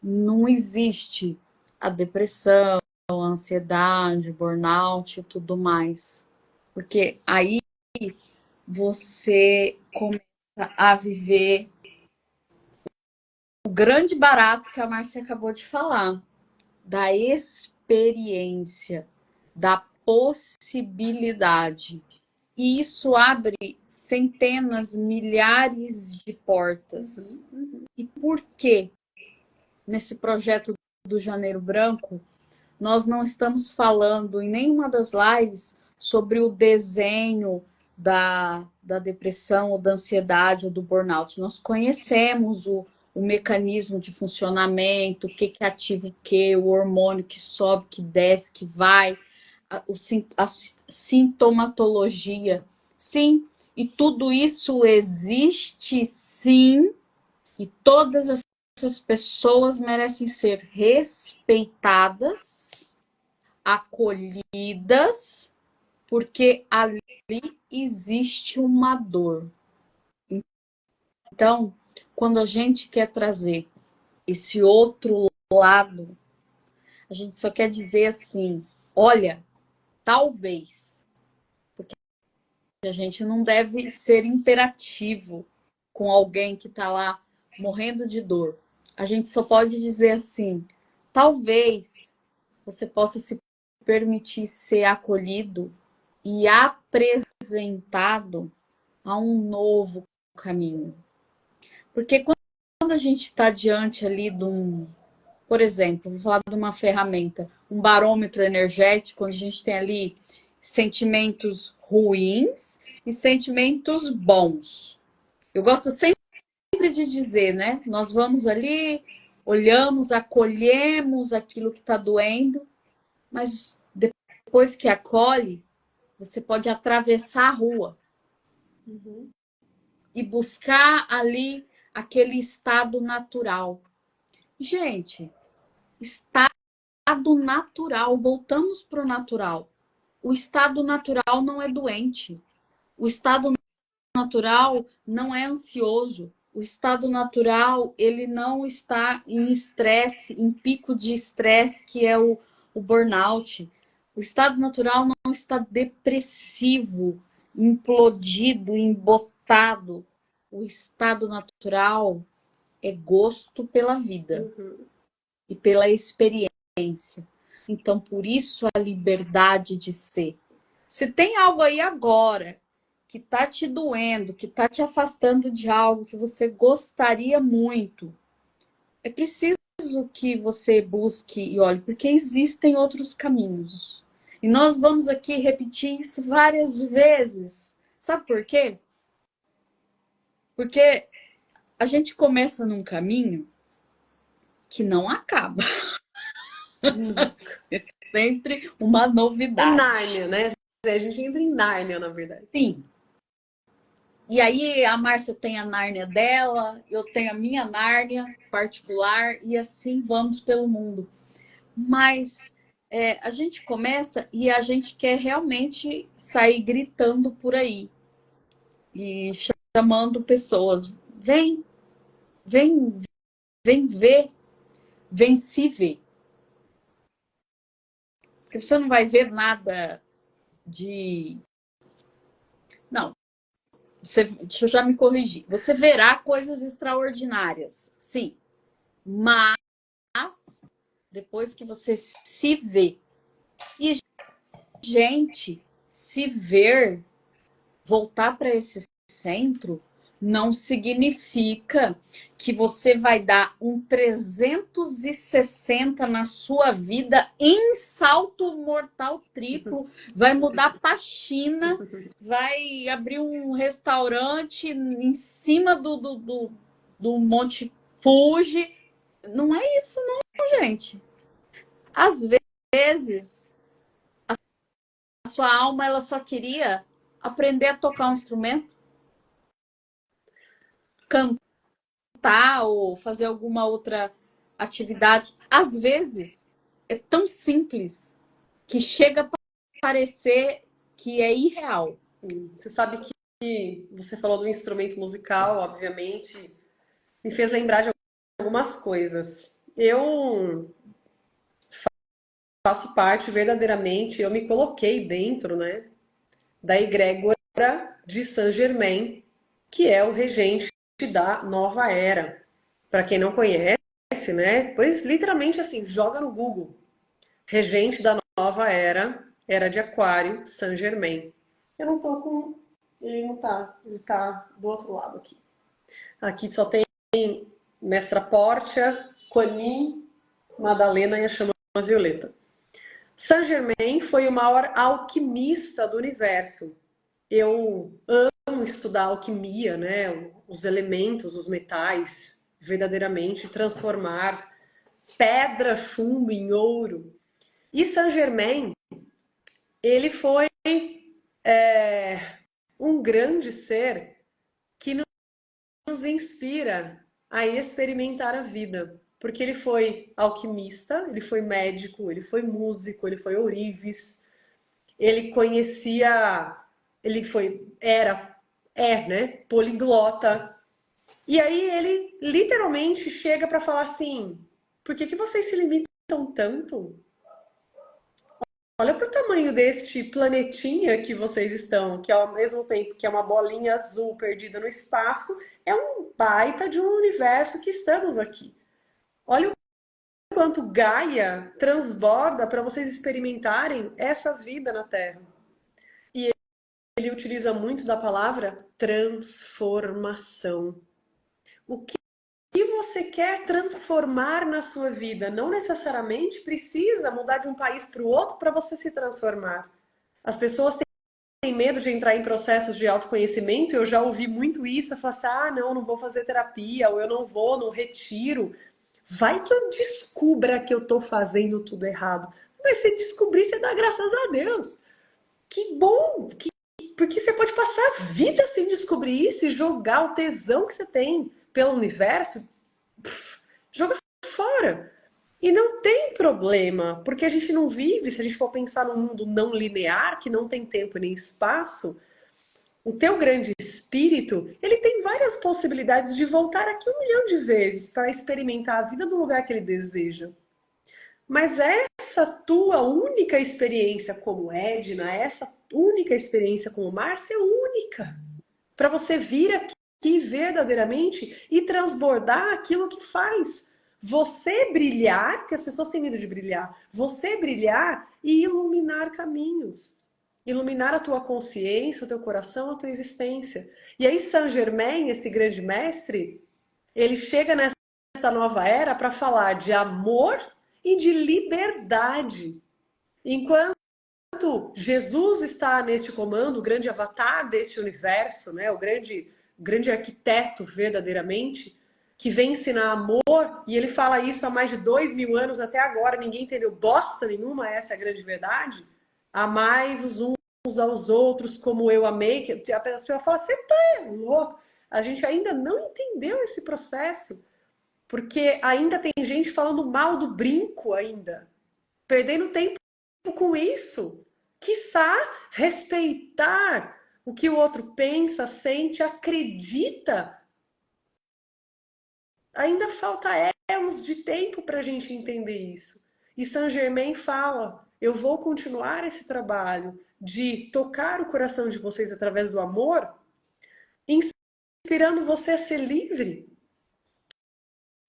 não existe a depressão, a ansiedade, burnout e tudo mais. Porque aí você começa a viver o grande barato que a Márcia acabou de falar, da experiência, da possibilidade. E isso abre centenas, milhares de portas. E por que nesse projeto do Janeiro Branco nós não estamos falando em nenhuma das lives sobre o desenho da depressão ou da ansiedade ou do burnout? Nós conhecemos o mecanismo de funcionamento, o que ativa o que, o hormônio que sobe, que desce, que vai, a sintomatologia. Sim, e tudo isso existe sim, e todas essas pessoas merecem ser respeitadas, acolhidas, porque ali existe uma dor. Então, quando a gente quer trazer esse outro lado, a gente só quer dizer assim, olha, talvez, porque a gente não deve ser imperativo com alguém que está lá morrendo de dor. A gente só pode dizer assim, talvez você possa se permitir ser acolhido e apresentado a um novo caminho. Porque quando a gente está diante ali de um, por exemplo, vou falar de uma ferramenta, um barômetro energético, onde a gente tem ali sentimentos ruins e sentimentos bons. Eu gosto sempre de dizer, né? Nós vamos ali, olhamos, acolhemos aquilo que está doendo, mas depois que acolhe, você pode atravessar a rua e buscar ali aquele estado natural. Gente, estado natural, voltamos para o natural. O estado natural não é doente. O estado natural não é ansioso. O estado natural, ele não está em estresse, em pico de estresse, que é o burnout. O estado natural não está depressivo, implodido, embotado. O estado natural é gosto pela vida e pela experiência. Então, por isso a liberdade de ser. Se tem algo aí agora que está te doendo, que está te afastando de algo que você gostaria muito, é preciso que você busque e olhe, porque existem outros caminhos. E nós vamos aqui repetir isso várias vezes. Sabe por quê? Porque a gente começa num caminho que não acaba. É sempre uma É novidade. Nárnia, né? A gente entra em Nárnia, na verdade. Sim. E aí a Márcia tem a Nárnia dela, eu tenho a minha Nárnia particular, e assim vamos pelo mundo. Mas a gente começa e a gente quer realmente sair gritando por aí e chamando pessoas. Vem, vem, vem ver, vem se ver. Porque você não vai ver nada de... Não, deixa eu já me corrigir. Você verá coisas extraordinárias, sim. Mas depois que você se vê. E, gente, se ver, voltar para esse centro, não significa que você vai dar um 360 na sua vida em salto mortal triplo, vai mudar para a China, vai abrir um restaurante em cima do Monte Fuji. Não é isso, não, gente. Às vezes, a sua alma ela só queria aprender a tocar um instrumento, cantar ou fazer alguma outra atividade. Às vezes, é tão simples que chega a parecer que é irreal. Você sabe que você falou do instrumento musical, obviamente, me fez lembrar de algumas coisas. Eu faço parte verdadeiramente, eu me coloquei dentro, né, da egrégora de Saint-Germain, que é o regente da nova era. Para quem não conhece, né, pois literalmente assim, joga no Google. Regente da nova era, era de Aquário, Saint-Germain. Eu não tô com... Ele não tá, ele tá do outro lado aqui. Aqui só tem Mestra Pórtia, Quanin, Madalena e a Chama Violeta. Saint-Germain foi o maior alquimista do universo. Eu amo estudar alquimia, né? Os elementos, os metais, verdadeiramente transformar pedra, chumbo em ouro. E Saint-Germain ele foi um grande ser que nos inspira a experimentar a vida. Porque ele foi alquimista, ele foi médico, ele foi músico, ele foi ourives, ele conhecia, né, poliglota. E aí ele literalmente chega para falar assim: por que vocês se limitam tanto? Olha para o tamanho deste planetinha que vocês estão, que ao mesmo tempo que é uma bolinha azul perdida no espaço, é um baita de um universo que estamos aqui. Olha o quanto Gaia transborda para vocês experimentarem essa vida na Terra. E ele utiliza muito da palavra transformação. O que você quer transformar na sua vida? Não necessariamente precisa mudar de um país para o outro para você se transformar. As pessoas têm medo de entrar em processos de autoconhecimento. Eu já ouvi muito isso. Eu falo assim, não vou fazer terapia, ou eu não vou no retiro. Vai que eu descubra que eu estou fazendo tudo errado. Mas se descobrir, você dá graças a Deus. Que bom! Porque você pode passar a vida sem descobrir isso e jogar o tesão que você tem pelo universo, joga fora. E não tem problema, porque a gente não vive, se a gente for pensar num mundo não linear, que não tem tempo nem espaço, o teu grande espírito, ele tem várias possibilidades de voltar aqui 1 milhão de vezes para experimentar a vida do lugar que ele deseja. Mas essa tua única experiência como Edna, essa única experiência como Márcia é única. Para você vir aqui verdadeiramente e transbordar aquilo que faz você brilhar, porque as pessoas têm medo de brilhar, você brilhar e iluminar caminhos. Iluminar a tua consciência, o teu coração, a tua existência. E aí Saint Germain, esse grande mestre, ele chega nessa nova era para falar de amor e de liberdade. Enquanto Jesus está neste comando, o grande avatar deste universo, né, o grande arquiteto verdadeiramente, que vem ensinar amor, e ele fala isso há mais de 2000 anos, até agora ninguém entendeu bosta nenhuma, essa é a grande verdade. Amai-vos uns aos outros como eu amei. Que a pessoa fala, você tá louco. A gente ainda não entendeu esse processo, porque ainda tem gente falando mal do brinco ainda, perdendo tempo com isso. Quiçá respeitar o que o outro pensa, sente, acredita. Ainda falta anos de tempo para a gente entender isso. E Saint Germain fala, eu vou continuar esse trabalho de tocar o coração de vocês através do amor, inspirando você a ser livre,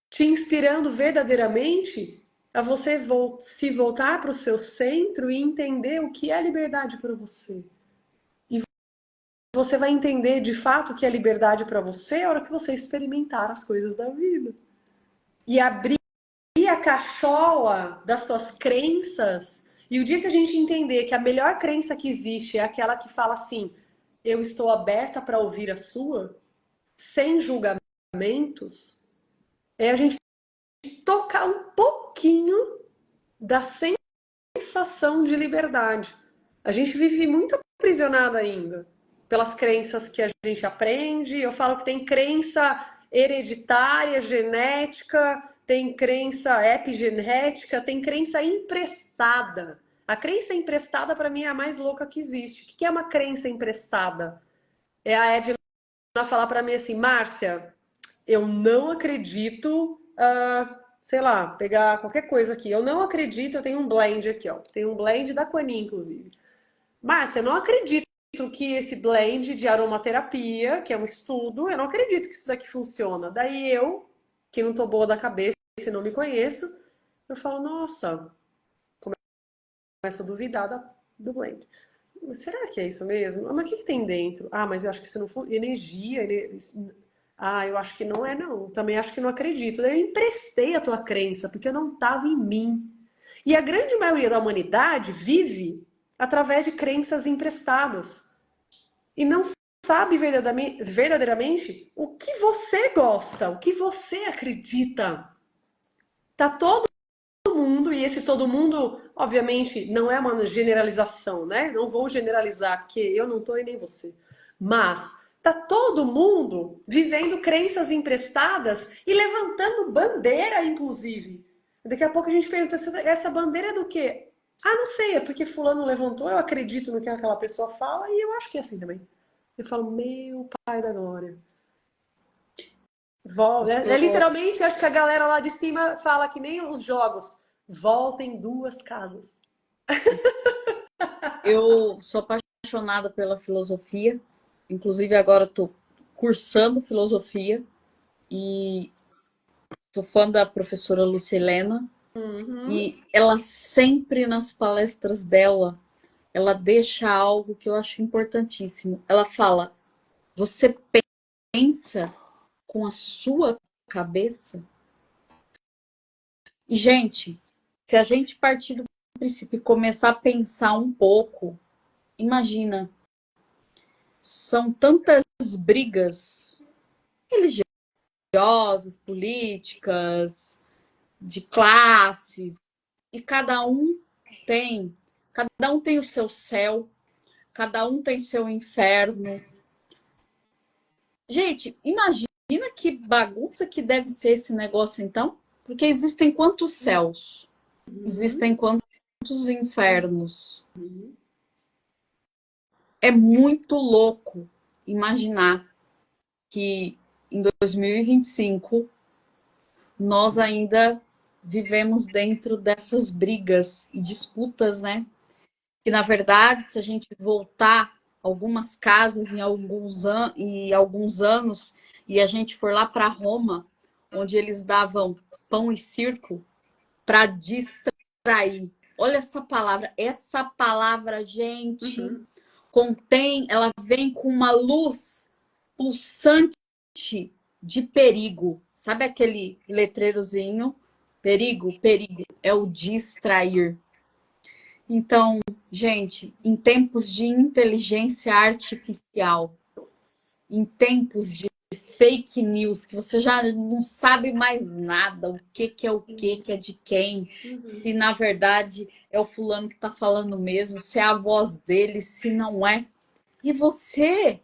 te inspirando verdadeiramente a você se voltar para o seu centro e entender o que é liberdade para você. E você vai entender de fato o que é liberdade para você a hora que você experimentar as coisas da vida. E abrir a cachola das suas crenças. E o dia que a gente entender que a melhor crença que existe é aquela que fala assim, eu estou aberta para ouvir a sua, sem julgamentos, é a gente tocar um pouquinho da sensação de liberdade. A gente vive muito aprisionado ainda pelas crenças que a gente aprende. Eu falo que tem crença hereditária, genética, tem crença epigenética, tem crença emprestada. A crença emprestada, para mim, é a mais louca que existe. O que é uma crença emprestada? É a Edna falar para mim assim, Márcia, eu não acredito, sei lá, pegar qualquer coisa aqui. Eu não acredito, eu tenho um blend aqui, ó. Tem um blend da Quanin, inclusive. Márcia, eu não acredito que esse blend de aromaterapia, que é um estudo, eu não acredito que isso daqui funciona. Daí eu, que não tô boa da cabeça e não me conheço, eu falo, nossa, começo a duvidar do blend. Mas será que é isso mesmo? Mas o que tem dentro? Mas eu acho que se não for energia, eu acho que não é não. Também acho que não acredito. Daí eu emprestei a tua crença, porque eu não estava em mim. E a grande maioria da humanidade vive através de crenças emprestadas. E não sabe verdadeiramente o que você gosta, o que você acredita. Tá todo todo mundo, e esse todo mundo, obviamente, não é uma generalização, né? Não vou generalizar, porque eu não tô e nem você. Mas tá todo mundo vivendo crenças emprestadas e levantando bandeira, inclusive. Daqui a pouco a gente pergunta, essa bandeira é do quê? Ah, não sei, é porque fulano levantou, eu acredito no que aquela pessoa fala e eu acho que é assim também. Eu falo, meu pai da glória. Literalmente, acho que a galera lá de cima fala que nem os jogos. Voltem duas casas. Eu sou apaixonada pela filosofia, inclusive agora estou cursando filosofia e sou fã da professora Lucilena. E ela sempre nas palestras dela, ela deixa algo que eu acho importantíssimo. Ela fala: você pensa com a sua cabeça? E, gente, se a gente partir do princípio e começar a pensar um pouco, imagina, são tantas brigas religiosas, políticas, de classes, e cada um tem o seu céu, cada um tem seu inferno. Gente, imagina que bagunça que deve ser esse negócio então, porque existem quantos céus? Existem quantos infernos? É muito louco imaginar que em 2025 nós ainda vivemos dentro dessas brigas e disputas, né? Que na verdade, se a gente voltar algumas casas em alguns anos e a gente for lá para Roma, onde eles davam pão e circo para distrair. Olha essa palavra, gente, contém, ela vem com uma luz pulsante de perigo. Sabe aquele letreirozinho? Perigo, perigo, é o distrair. Então, gente, em tempos de inteligência artificial, em tempos de fake news, que você já não sabe mais nada, o que é o que é de quem, se na verdade é o fulano que está falando mesmo, se é a voz dele, se não é. E você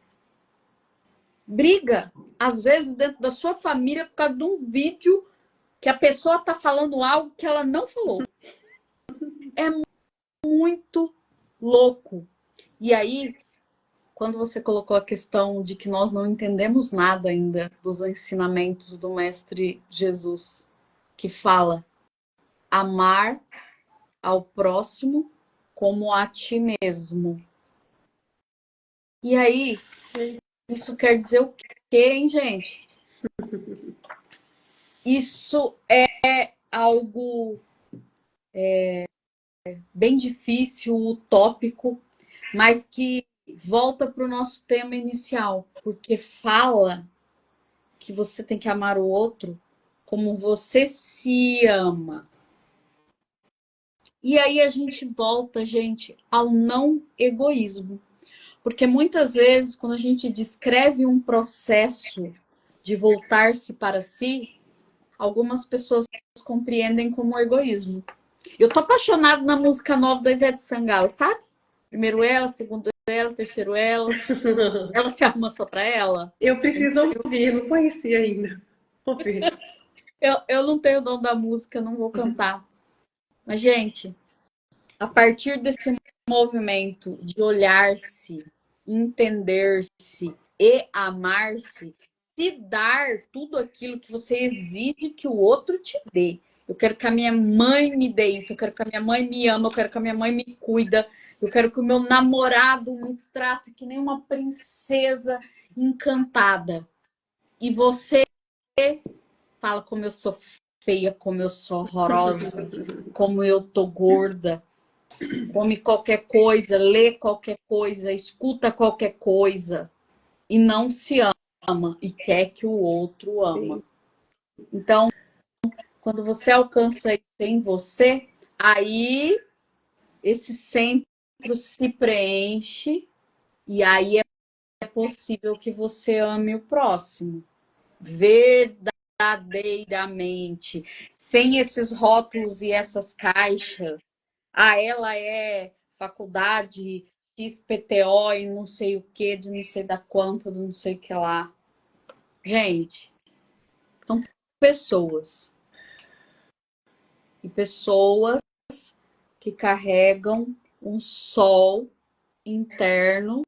briga, às vezes, dentro da sua família por causa de um vídeo que a pessoa está falando algo que ela não falou. É muito louco. E aí, quando você colocou a questão de que nós não entendemos nada ainda dos ensinamentos do Mestre Jesus, que fala amar ao próximo como a ti mesmo. E aí, isso quer dizer o quê, hein, gente? Isso é algo bem difícil, utópico, mas que volta para o nosso tema inicial, porque fala que você tem que amar o outro como você se ama. E aí a gente volta, gente, ao não egoísmo. Porque muitas vezes, quando a gente descreve um processo de voltar-se para si, algumas pessoas compreendem como egoísmo. Eu tô apaixonada na música nova da Ivete Sangalo, sabe? Primeiro ela, segundo ela, terceiro ela. Ela se arruma só pra ela. Eu preciso ouvir, não conheci ainda. Vou ver. Eu não tenho o dom da música, não vou cantar. Mas, gente, a partir desse movimento de olhar-se, entender-se e amar-se, se dar tudo aquilo que você exige que o outro te dê. Eu quero que a minha mãe me dê isso, eu quero que a minha mãe me ama, eu quero que a minha mãe me cuida, eu quero que o meu namorado me trate que nem uma princesa encantada. E você fala como eu sou feia, como eu sou horrorosa, como eu tô gorda, come qualquer coisa, lê qualquer coisa, escuta qualquer coisa e não se ama e quer que o outro ama. Então, quando você alcança isso em você, aí esse centro se preenche e aí é possível que você ame o próximo verdadeiramente, sem esses rótulos e essas caixas. Ah, ela é faculdade XPTO e não sei o que, de não sei da quanta, de não sei o que lá. Gente, são pessoas. E pessoas que carregam um sol interno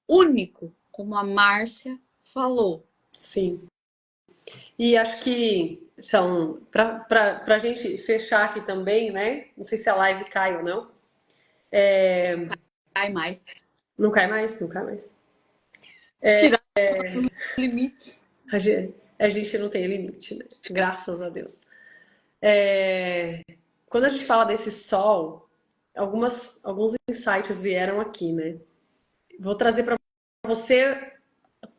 único, como a Márcia falou. Sim. E acho que são, para a gente fechar aqui também, né? Não sei se a live cai ou não. Ai, mais. Não cai mais? Não cai mais. Tirar os limites. A gente não tem limite, né? Graças a Deus. Quando a gente fala desse sol, alguns insights vieram aqui, né? Vou trazer para você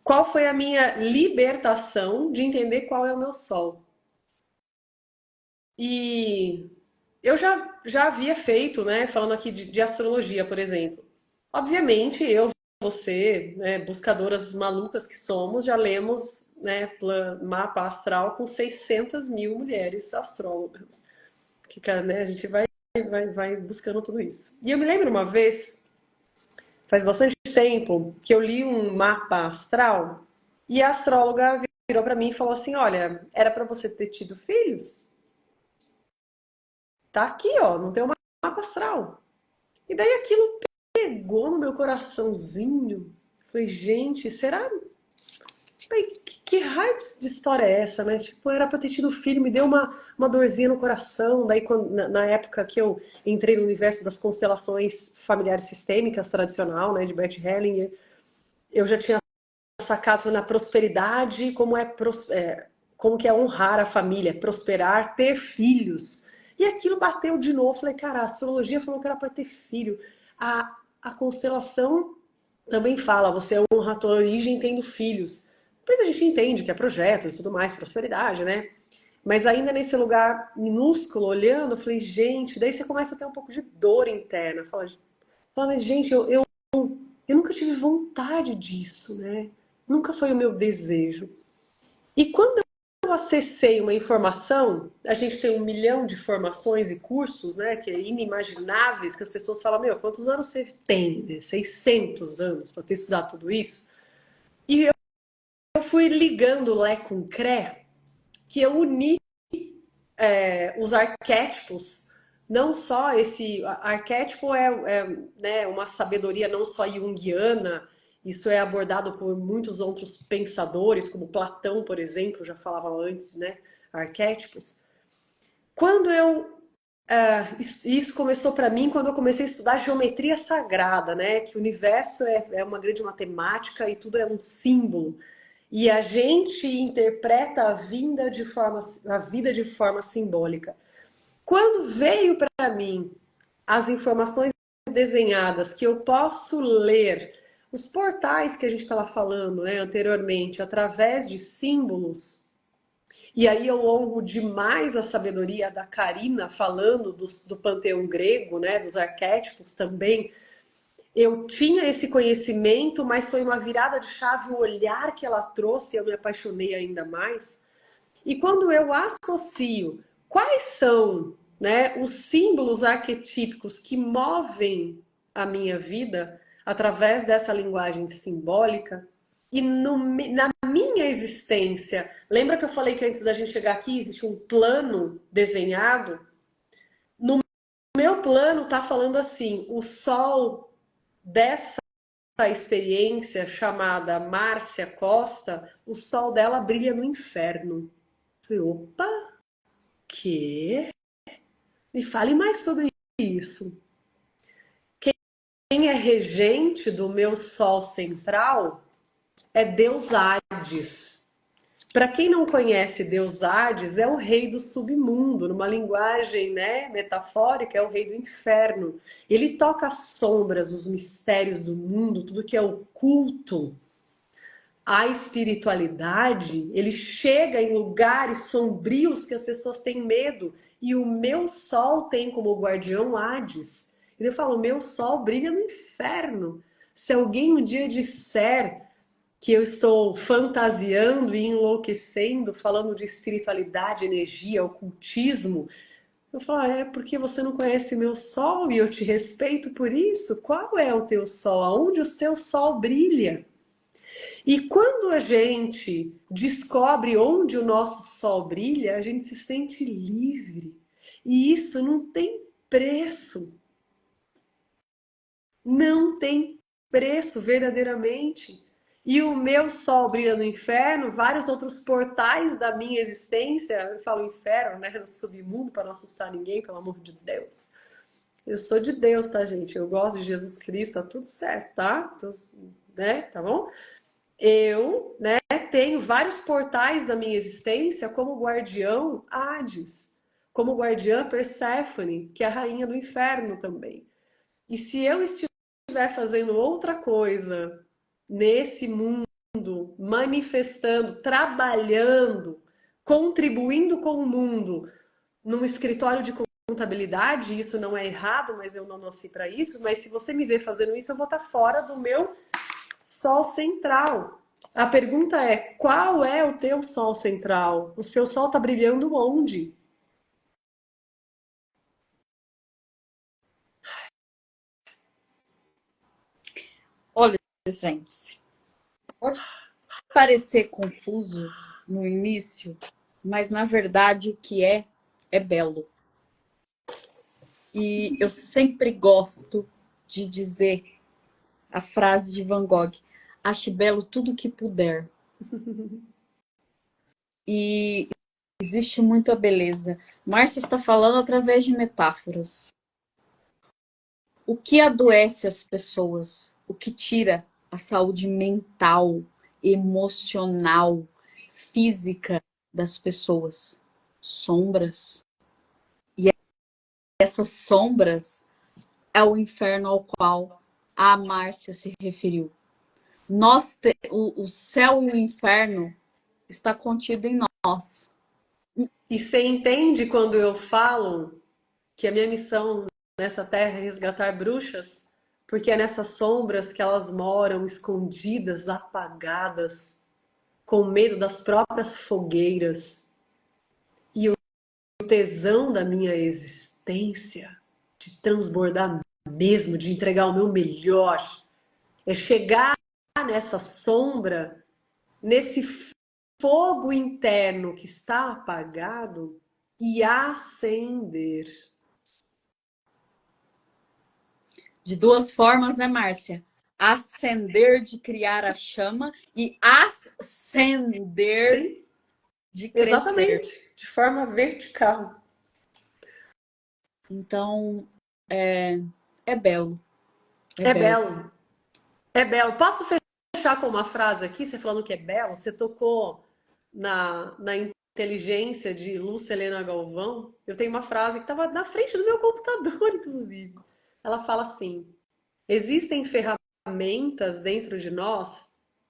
qual foi a minha libertação de entender qual é o meu sol. E eu já havia feito, né? Falando aqui de astrologia, por exemplo. Obviamente, eu, você, né, buscadoras malucas que somos, já lemos, né, mapa astral com 600 mil mulheres astrólogas. Que, cara, né, a gente vai buscando tudo isso. E eu me lembro uma vez, faz bastante tempo, que eu li um mapa astral e a astróloga virou para mim e falou assim: Olha, era para você ter tido filhos? Tá aqui, ó, não tem um mapa astral. E daí aquilo pegou no meu coraçãozinho. Falei, gente, será? Que raio de história é essa, né? Tipo, era pra ter tido filho, me deu uma dorzinha no coração. Daí, na época que eu entrei no universo das constelações familiares sistêmicas tradicional, né, de Bert Hellinger, eu já tinha sacado na prosperidade, como que é honrar a família, prosperar, ter filhos. E aquilo bateu de novo. Falei, cara, a astrologia falou que era para ter filho. A constelação também fala, você honra a tua origem tendo filhos. Depois a gente entende que é projetos e tudo mais, prosperidade, né? Mas ainda nesse lugar minúsculo, olhando, eu falei, gente, daí você começa a ter um pouco de dor interna. Fala, mas gente, eu nunca tive vontade disso, né? Nunca foi o meu desejo. E quando eu acessei uma informação, a gente tem 1 milhão de formações e cursos, né, que é inimagináveis, que as pessoas falam, meu, quantos anos você tem? 600 anos para ter estudado tudo isso? E eu fui ligando Lé com Cré, que eu uni os arquétipos, não só esse arquétipo né, uma sabedoria não só junguiana, isso é abordado por muitos outros pensadores, como Platão, por exemplo, já falava antes, né, arquétipos. Quando isso começou para mim quando eu comecei a estudar geometria sagrada, né, que o universo é uma grande matemática e tudo é um símbolo. E a gente interpreta a vida de forma simbólica. Quando veio para mim as informações desenhadas que eu posso ler, os portais que a gente estava falando, né, anteriormente, através de símbolos, e aí eu honro demais a sabedoria da Karina falando do panteão grego, né, dos arquétipos também. Eu tinha esse conhecimento, mas foi uma virada de chave, o olhar que ela trouxe, eu me apaixonei ainda mais. E quando eu associo quais são, né, os símbolos arquetípicos que movem a minha vida através dessa linguagem simbólica e na minha existência, lembra que eu falei que antes da gente chegar aqui existe um plano desenhado? No meu plano tá falando assim, o sol dessa experiência chamada Márcia Costa, o sol dela brilha no inferno. Falei, opa, que? Me fale mais sobre isso. Quem é regente do meu sol central é Deus Hades. Para quem não conhece Deus Hades, é o rei do submundo, numa linguagem, né, metafórica, é o rei do inferno. Ele toca as sombras, os mistérios do mundo, tudo que é oculto. A espiritualidade, ele chega em lugares sombrios que as pessoas têm medo. E o meu sol tem como guardião Hades. E eu falo, o meu sol brilha no inferno. Se alguém um dia disser que eu estou fantasiando e enlouquecendo, falando de espiritualidade, energia, ocultismo. Eu falo, é porque você não conhece meu sol e eu te respeito por isso. Qual é o teu sol? Aonde o seu sol brilha? E quando a gente descobre onde o nosso sol brilha, a gente se sente livre. E isso não tem preço. Não tem preço verdadeiramente. E o meu sol brilha no inferno, vários outros portais da minha existência, eu falo inferno, né? No submundo, para não assustar ninguém, pelo amor de Deus. Eu sou de Deus, tá, gente? Eu gosto de Jesus Cristo, tá tudo certo, tá? Né? Tá bom? Eu, né, tenho vários portais da minha existência como guardião Hades, como guardiã Perséfone, que é a rainha do inferno também. E se eu estiver fazendo outra coisa nesse mundo, manifestando, trabalhando, contribuindo com o mundo, num escritório de contabilidade, isso não é errado, mas eu não nasci para isso. Mas se você me ver fazendo isso, eu vou estar fora do meu sol central. A pergunta é: qual é o teu sol central? O seu sol está brilhando onde? Olha, gente, pode parecer confuso no início, mas na verdade o que é belo. E eu sempre gosto de dizer a frase de Van Gogh: ache belo tudo que puder. E existe muita beleza. Márcia está falando através de metáforas. O que adoece as pessoas? O que tira a saúde mental, emocional, física das pessoas? Sombras. E essas sombras é o inferno ao qual a Márcia se referiu. O céu e o inferno está contido em nós. E você entende quando eu falo que a minha missão nessa terra é resgatar bruxas? Porque é nessas sombras que elas moram, escondidas, apagadas, com medo das próprias fogueiras. E o tesão da minha existência, de transbordar mesmo, de entregar o meu melhor, é chegar nessa sombra, nesse fogo interno que está apagado e acender. De duas formas, né, Márcia? Acender de criar a chama e ascender Sim, de crescer. exatamente, de forma vertical. Então, é belo. É É belo. belo, é belo. Posso fechar com uma frase aqui? Você falando que é belo, você tocou na inteligência de Lúcia Helena Galvão. Eu tenho uma frase que estava na frente do meu computador, inclusive. Ela fala assim: existem ferramentas dentro de nós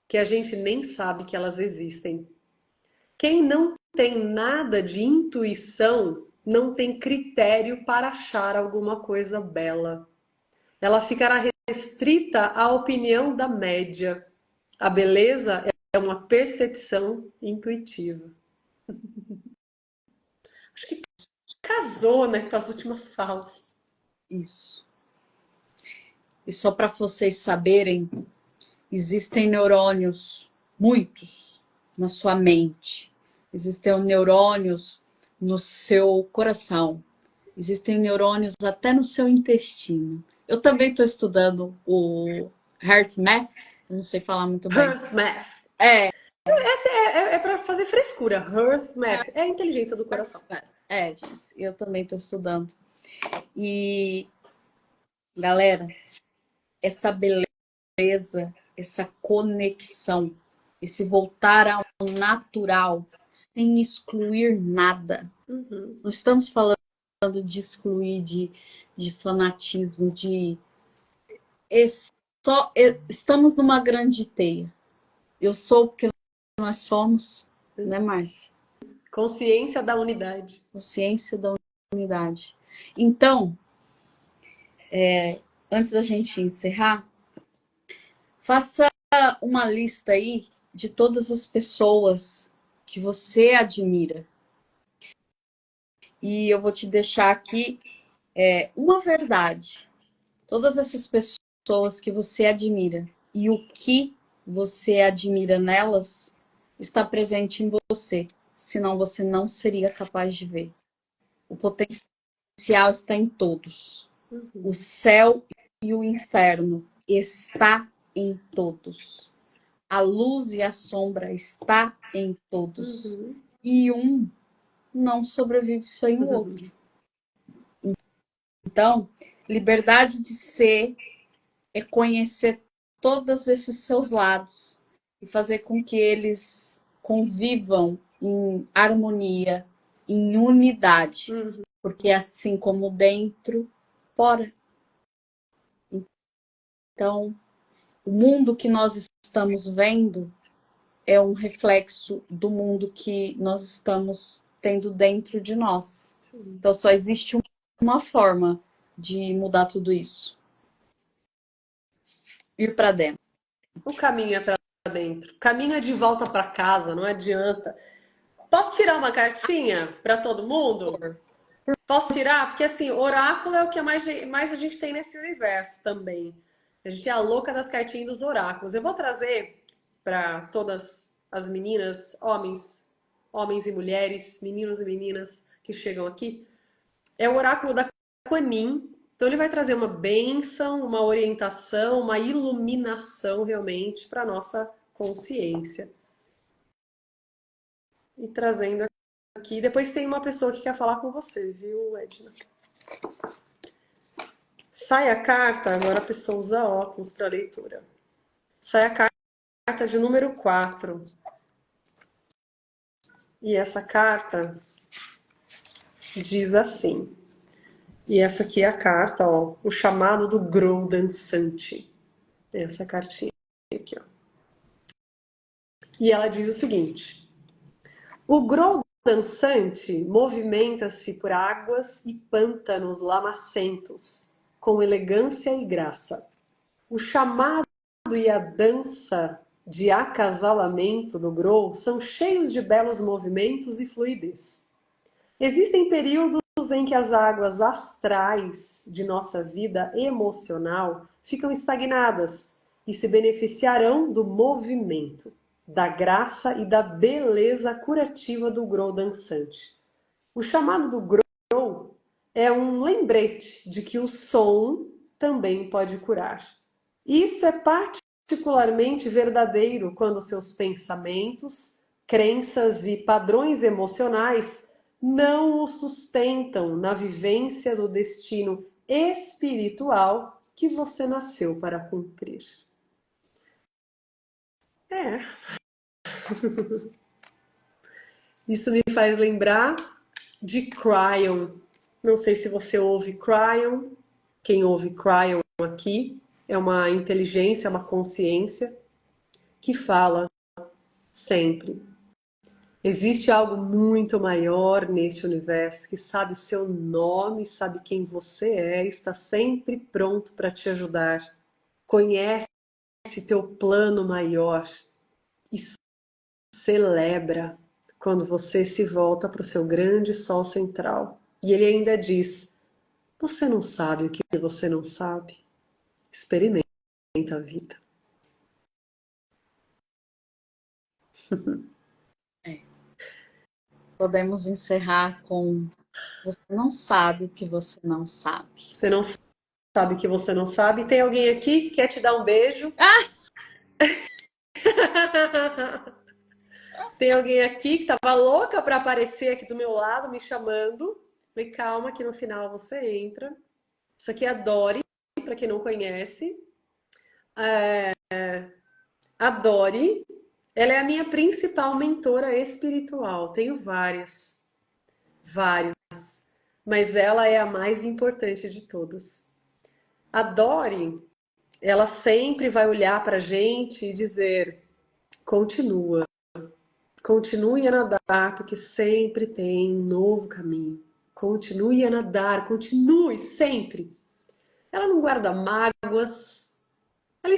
que a gente nem sabe que elas existem. Quem não tem nada de intuição não tem critério para achar alguma coisa bela. Ela ficará restrita à opinião da média. A beleza é uma percepção intuitiva. Acho que casou, né, com as últimas falas. Isso. E só para vocês saberem, existem neurônios, muitos, na sua mente. Existem neurônios no seu coração. Existem neurônios até no seu intestino. Eu também estou estudando o HeartMath, não sei falar muito bem. Hearth Math. É, Essa é para fazer frescura. Hearth Math é a inteligência do coração. gente, eu também estou estudando. E, galera, essa beleza, essa conexão, esse voltar ao natural, sem excluir nada. Uhum. Não estamos falando de excluir, de fanatismo, estamos numa grande teia. Eu sou o que nós somos, né, Márcia? Consciência da unidade. Consciência da unidade. Então, antes da gente encerrar, faça uma lista aí de todas as pessoas que você admira. E eu vou te deixar aqui uma verdade. Todas essas pessoas que você admira e o que você admira nelas está presente em você, senão você não seria capaz de ver. O potencial está em todos. O céu e o inferno está em todos. A luz e a sombra está em todos. E um não sobrevive sem o outro. Então, liberdade de ser é conhecer todos esses seus lados e fazer com que eles convivam em harmonia, em unidade. Porque assim como dentro, fora. Então, o mundo que nós estamos vendo é um reflexo do mundo que nós estamos tendo dentro de nós. Sim. Então, só existe uma forma de mudar tudo isso. Ir para dentro. O caminho é para dentro. O caminho é de volta para casa, não adianta. Posso tirar uma cartinha para todo mundo? Posso tirar? Porque assim, oráculo é o que mais a gente tem nesse universo também. A gente é a louca das cartinhas dos oráculos. Eu vou trazer para todas as meninas, homens e mulheres, meninos e meninas que chegam aqui. É o oráculo da Quanin. Então ele vai trazer uma bênção, uma orientação, uma iluminação realmente para a nossa consciência. E trazendo aqui. Depois tem uma pessoa que quer falar com você, viu, Edna? Sai a carta, agora a pessoa usa óculos para leitura. Sai a carta de número 4. E essa carta diz assim. E essa aqui é a carta, ó, o chamado do Grou dançante. Essa cartinha aqui, ó. E ela diz o seguinte: o Grou dançante movimenta-se por águas e pântanos lamacentos, com elegância e graça. O chamado e a dança de acasalamento do Grou são cheios de belos movimentos e fluidez. Existem períodos em que as águas astrais de nossa vida emocional ficam estagnadas e se beneficiarão do movimento, da graça e da beleza curativa do Grou dançante. O chamado do Grou é um lembrete de que o som também pode curar. Isso é particularmente verdadeiro quando seus pensamentos, crenças e padrões emocionais não o sustentam na vivência do destino espiritual que você nasceu para cumprir. Isso me faz lembrar de Cryon. Não sei se você ouve Cryon. Quem ouve Cryon aqui é uma inteligência, uma consciência que fala sempre. Existe algo muito maior neste universo que sabe o seu nome, sabe quem você é, está sempre pronto para te ajudar. Conhece teu plano maior e celebra quando você se volta para o seu grande sol central. E ele ainda diz: você não sabe o que você não sabe? Experimenta a vida. Podemos encerrar com: você não sabe o que você não sabe. Você não sabe o que você não sabe. Tem alguém aqui que quer te dar um beijo? Tem alguém aqui que tava louca para aparecer aqui do meu lado, me chamando. Falei, calma, que no final você entra. Isso aqui é a Dori, para quem não conhece. A Dori, ela é a minha principal mentora espiritual. Tenho várias, vários, mas ela é a mais importante de todas. A Dori, ela sempre vai olhar para a gente e dizer: continua, continue a nadar, porque sempre tem um novo caminho. Continue a nadar, continue sempre. Ela não guarda mágoas, ela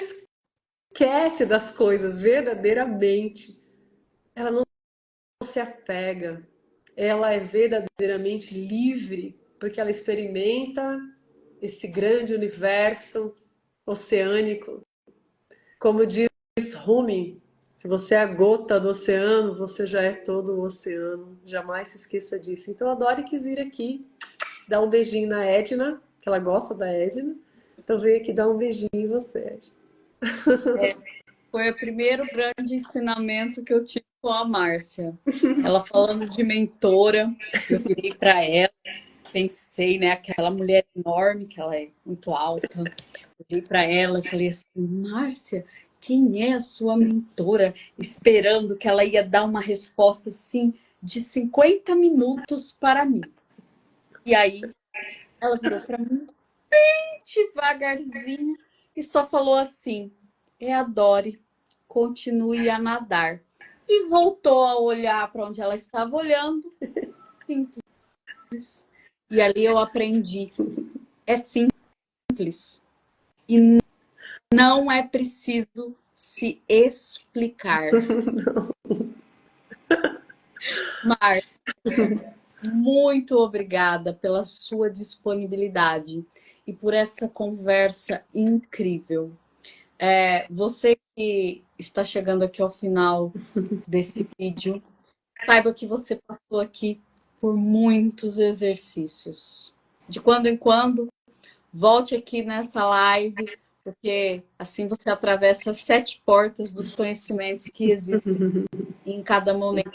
esquece das coisas verdadeiramente. Ela não se apega. Ela é verdadeiramente livre, porque ela experimenta esse grande universo oceânico. Como diz Rumi, se você é a gota do oceano, você já é todo o oceano. Jamais se esqueça disso. Então a Dori quis vir aqui dar um beijinho na Edna, que ela gosta da Edna. Então veio aqui dar um beijinho em você, Edna. Foi o primeiro grande ensinamento que eu tive com a Márcia. Ela falando de mentora, eu virei para ela, pensei, né, aquela mulher enorme, que ela é muito alta. Eu virei para ela e falei assim: Márcia, quem é a sua mentora? Esperando que ela ia dar uma resposta assim de 50 minutos para mim. E aí ela virou para mim devagarzinho e só falou assim: é a Dory, continue a nadar. E voltou a olhar para onde ela estava olhando. Simples. E ali eu aprendi. É simples. E não é preciso se explicar. Márcia, muito obrigada pela sua disponibilidade e por essa conversa incrível. Você que está chegando aqui ao final desse vídeo, saiba que você passou aqui por muitos exercícios. De quando em quando, volte aqui nessa live, porque assim você atravessa as 7 portas dos conhecimentos que existem e em cada momento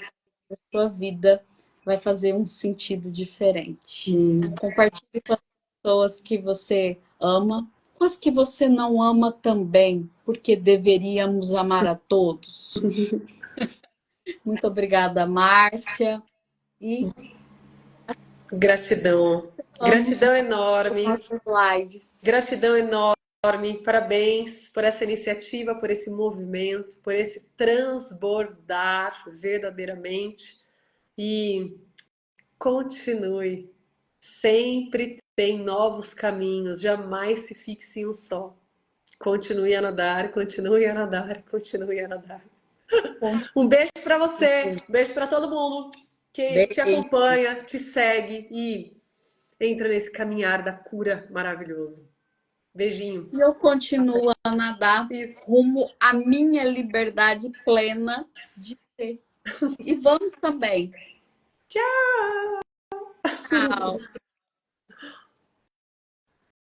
da sua vida vai fazer um sentido diferente. Compartilhe com as pessoas que você ama, com as que você não ama também, porque deveríamos amar a todos. Muito obrigada, Márcia. E Gratidão. vamos Gratidão para enorme. nossas lives. Gratidão enorme. Parabéns por essa iniciativa, por esse movimento, por esse transbordar verdadeiramente. E continue. Sempre tem novos caminhos. Jamais se fixe em um só. Continue a nadar, continue a nadar, continue a nadar. Um beijo para você, um beijo para todo mundo que te Beijo. acompanha, te segue e entra nesse caminhar da cura maravilhoso. Beijinho. E eu continuo a nadar Isso. rumo à minha liberdade plena de ser. E vamos também. Tchau! Tchau.